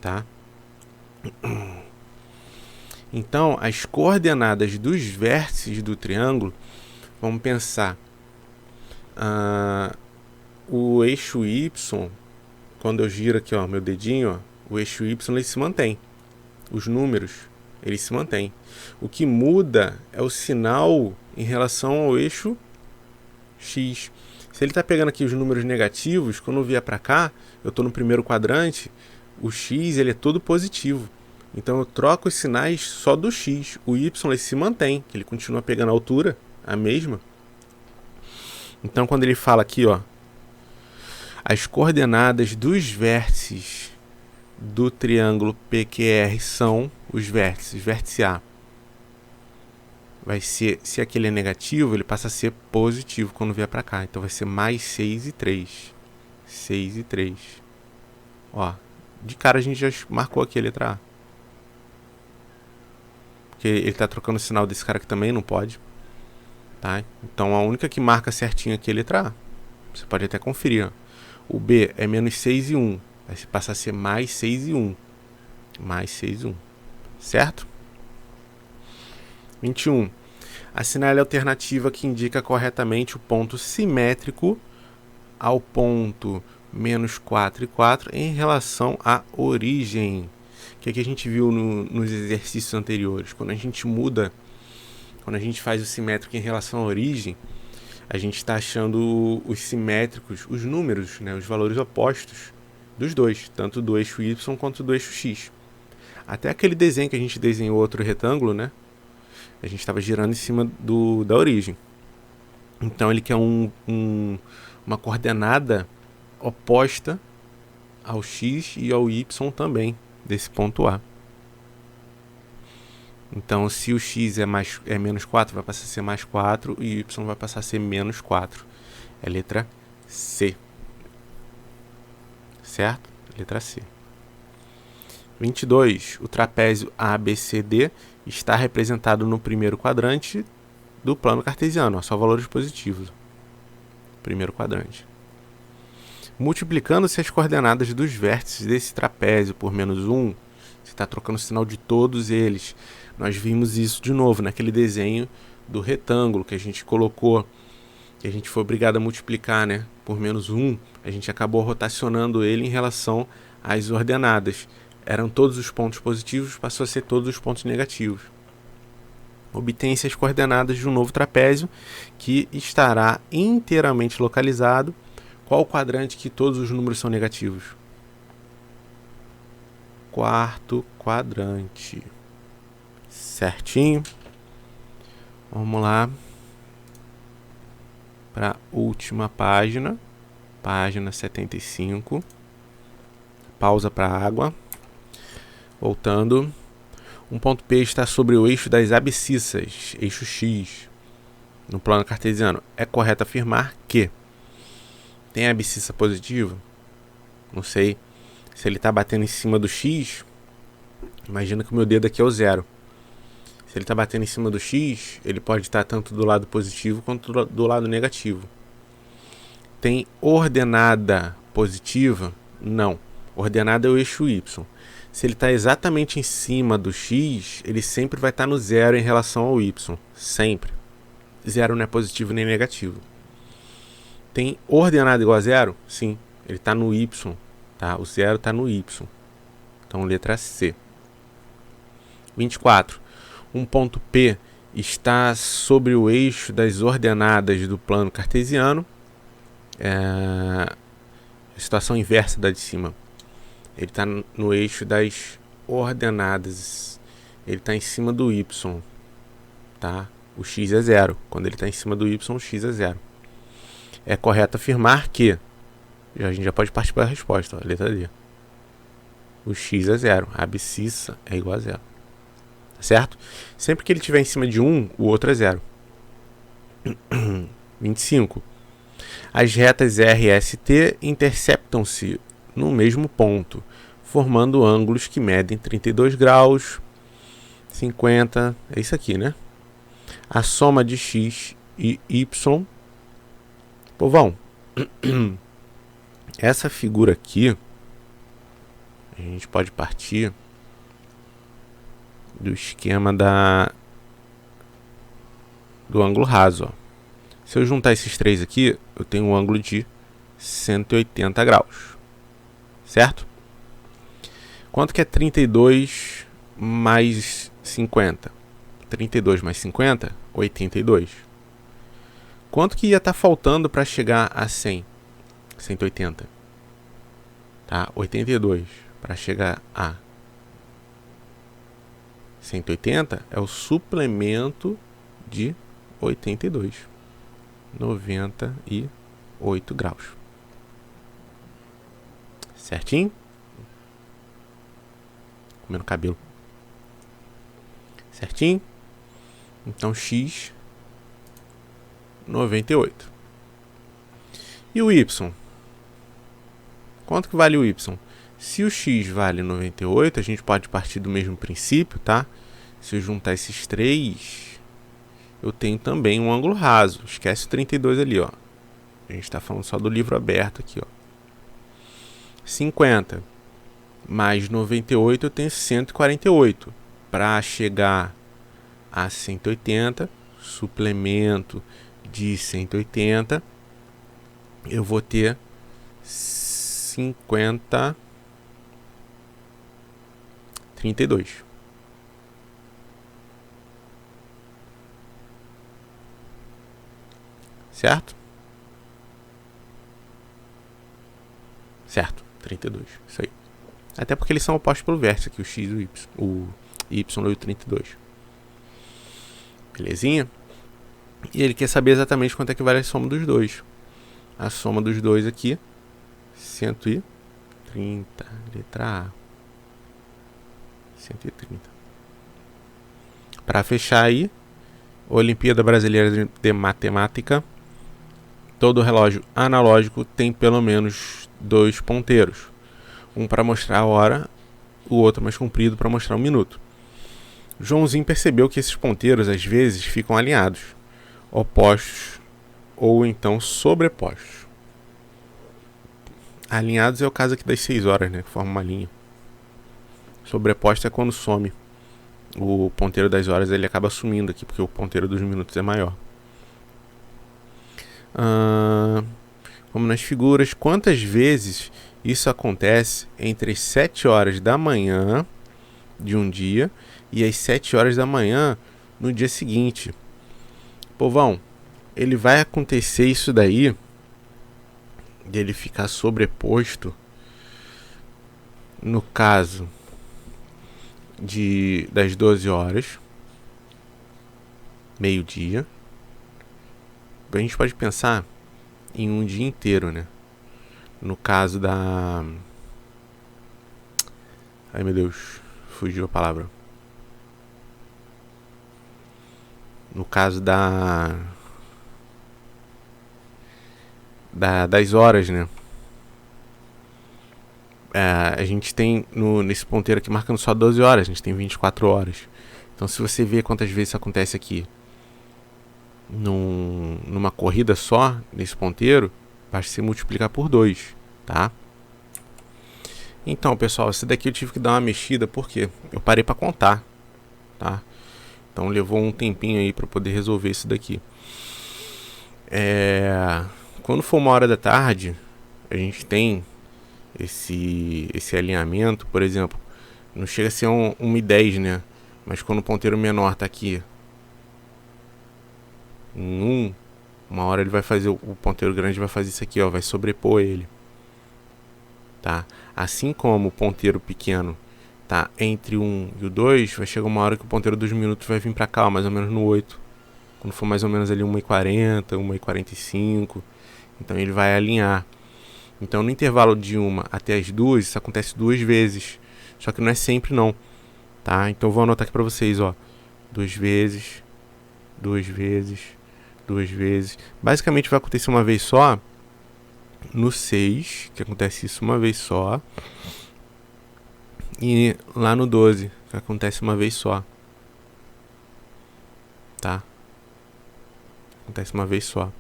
Tá? Então, as coordenadas dos vértices do triângulo, vamos pensar. O eixo Y, quando eu giro aqui, ó, meu dedinho, ó, o eixo Y ele se mantém. Os números, eles se mantêm. O que muda é o sinal em relação ao eixo X. Se ele está pegando aqui os números negativos, quando eu vier para cá, eu estou no primeiro quadrante, o X ele é todo positivo. Então eu troco os sinais só do X. O Y ele se mantém, que ele continua pegando a altura, a mesma. Então quando ele fala aqui, ó, as coordenadas dos vértices do triângulo PQR são os vértices. Vértice A vai ser, se aquele é negativo, ele passa a ser positivo quando vier para cá. Então vai ser mais 6 e 3. 6 e 3. Ó, de cara a gente já marcou aqui a letra A. Porque ele está trocando o sinal desse cara aqui também, não pode. Tá? Então a única que marca certinho aqui é a letra A. Você pode até conferir. Ó. O B é menos 6 e 1. Vai passar a ser mais 6 e 1. Mais 6 e 1. Certo? 21. Assinale a alternativa que indica corretamente o ponto simétrico ao ponto menos 4 e 4 em relação à origem. Que aqui a gente viu nos exercícios anteriores. Quando a gente muda, quando a gente faz o simétrico em relação à origem, a gente está achando os simétricos, os números, né, os valores opostos dos dois, tanto do eixo Y quanto do eixo X. Até aquele desenho que a gente desenhou outro retângulo, né? A gente estava girando em cima da origem. Então ele quer uma coordenada oposta ao X e ao Y também, desse ponto A. Então se o X é menos 4, vai passar a ser mais 4 e o Y vai passar a ser menos 4. É letra C. Certo? Letra C. 22. O trapézio ABCD está representado no primeiro quadrante do plano cartesiano. Ó, só valores positivos. Primeiro quadrante. Multiplicando-se as coordenadas dos vértices desse trapézio por menos 1, você está trocando o sinal de todos eles. Nós vimos isso de novo naquele desenho do retângulo que a gente colocou, que a gente foi obrigado a multiplicar, né, por menos 1. A gente acabou rotacionando ele em relação às ordenadas. Eram todos os pontos positivos, passou a ser todos os pontos negativos. Obtém-se as coordenadas de um novo trapézio que estará inteiramente localizado. Qual o quadrante que todos os números são negativos? Quarto quadrante. Certinho. Vamos lá para a última página. Página 75. Pausa para água. Voltando. Um ponto P está sobre o eixo das abscissas, eixo X, no plano cartesiano. É correto afirmar que tem abscissa positiva? Não sei. Se ele está batendo em cima do X, imagina que o meu dedo aqui é o 0. Se ele está batendo em cima do X, ele pode estar tanto do lado positivo quanto do lado negativo. Tem ordenada positiva? Não. Ordenada é o eixo Y. Se ele está exatamente em cima do X, ele sempre vai estar no 0 em relação ao Y. Sempre. 0 não é positivo nem negativo. Tem ordenada igual a 0? Sim. Ele está no Y. Tá? O 0 está no Y. Então, letra C. 24. Um ponto P está sobre o eixo das ordenadas do plano cartesiano. A situação inversa da de cima. Ele está no eixo das ordenadas. ele está em cima do y, tá? O x é 0. Quando ele está em cima do y, o x é 0. É correto afirmar que, a gente já pode partir para a resposta, ó, letra D. O x é 0, a abscissa é igual a 0. Tá certo? Sempre que ele estiver em cima de 1, o outro é 0. 25. As retas R e ST interceptam-se no mesmo ponto, formando ângulos que medem 32 graus, 50, é isso aqui, né? A soma de x e y. Povão, essa figura aqui, a gente pode partir do esquema do ângulo raso, ó. Se eu juntar esses três aqui, eu tenho um ângulo de 180 graus. Certo? Quanto que é 32 mais 50? 32 mais 50, 82. Quanto que ia estar faltando para chegar a 100? 180. Tá? 82 para chegar a 180 é o suplemento de 82. 98 graus. Certinho? Comendo cabelo. Certinho? Então x 98. E o y? Quanto que vale o y? Se o x vale 98, a gente pode partir do mesmo princípio, tá? Se eu juntar esses três, eu tenho também um ângulo raso. Esquece o 32 ali, ó. A gente está falando só do livro aberto aqui, ó. 50 mais 98, eu tenho 148. Para chegar a 180, suplemento de 180, eu vou ter 50, 32. Certo? Certo, 32, isso aí. Até porque eles são opostos pelo vértice aqui, o x e o y. O y e o 32. Belezinha? E ele quer saber exatamente quanto é que vale a soma dos dois. A soma dos dois aqui, 130, letra A. 130. Para fechar aí, Olimpíada Brasileira de Matemática. Todo relógio analógico tem pelo menos 2 ponteiros. Um para mostrar a hora, o outro mais comprido para mostrar o minuto. Joãozinho percebeu que esses ponteiros às vezes ficam alinhados, opostos ou então sobrepostos. Alinhados é o caso aqui das 6 horas, né, que forma uma linha. Sobreposto é quando some. O ponteiro das horas ele acaba sumindo aqui, porque o ponteiro dos minutos é maior. Como nas figuras, quantas vezes isso acontece entre as 7 horas da manhã de um dia e as 7 horas da manhã no dia seguinte? Povão, ele vai acontecer isso daí, de ele ficar sobreposto no caso das 12 horas, meio-dia. A gente pode pensar em um dia inteiro, né? No caso da... Ai, meu Deus, fugiu a palavra. No caso das horas, né? A gente tem nesse ponteiro aqui marcando só 12 horas, a gente tem 24 horas. Então, se você vê quantas vezes isso acontece aqui numa corrida só, nesse ponteiro, basta você multiplicar por 2, tá? Então, pessoal, esse daqui eu tive que dar uma mexida, porque eu parei para contar, tá? Então, levou um tempinho aí para poder resolver isso daqui. Quando for 1h da tarde, a gente tem esse alinhamento, por exemplo, não chega a ser 1h10, né? Mas quando o ponteiro menor tá aqui em 1 hora ele vai fazer, o ponteiro grande vai fazer isso aqui, ó, vai sobrepor ele, tá? Assim como o ponteiro pequeno tá entre o 1 e o 2, vai chegar uma hora que o ponteiro dos minutos vai vir para cá, ó, mais ou menos no 8. Quando for mais ou menos ali 1h40, 1h45, então ele vai alinhar. Então no intervalo de 1 até as 2, isso acontece 2 vezes. Só que não é sempre não, tá? Então eu vou anotar aqui para vocês, ó. 2 vezes, 2 vezes, 2 vezes. Basicamente vai acontecer uma vez só no 6, que acontece isso uma vez só. E lá no 12, que acontece uma vez só. Tá? Acontece uma vez só.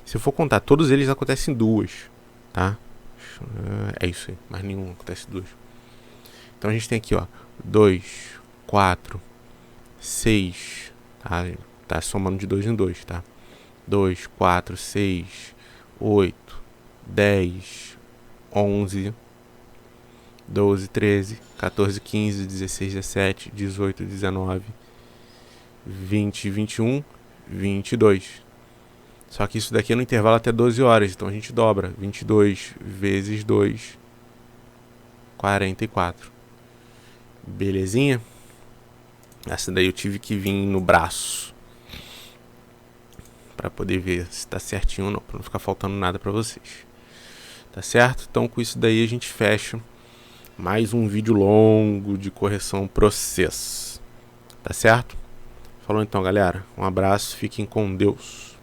Se eu for contar, todos eles acontecem duas, tá? É isso aí, mais nenhum acontece duas. Então a gente tem aqui, ó, 2, 4, 6, tá? Tá somando de 2 em 2, tá? 2, 4, 6, 8, 10, 11, 12, 13, 14, 15, 16, 17, 18, 19, 20, 21, 22. Só que isso daqui é no intervalo até 12 horas, então a gente dobra. 22 vezes 2, 44. Belezinha? Essa daí eu tive que vir no braço para poder ver se tá certinho ou não, para não ficar faltando nada para vocês. Tá certo? Então com isso daí a gente fecha mais um vídeo longo de correção processo. Tá certo? Falou então, galera. Um abraço, fiquem com Deus.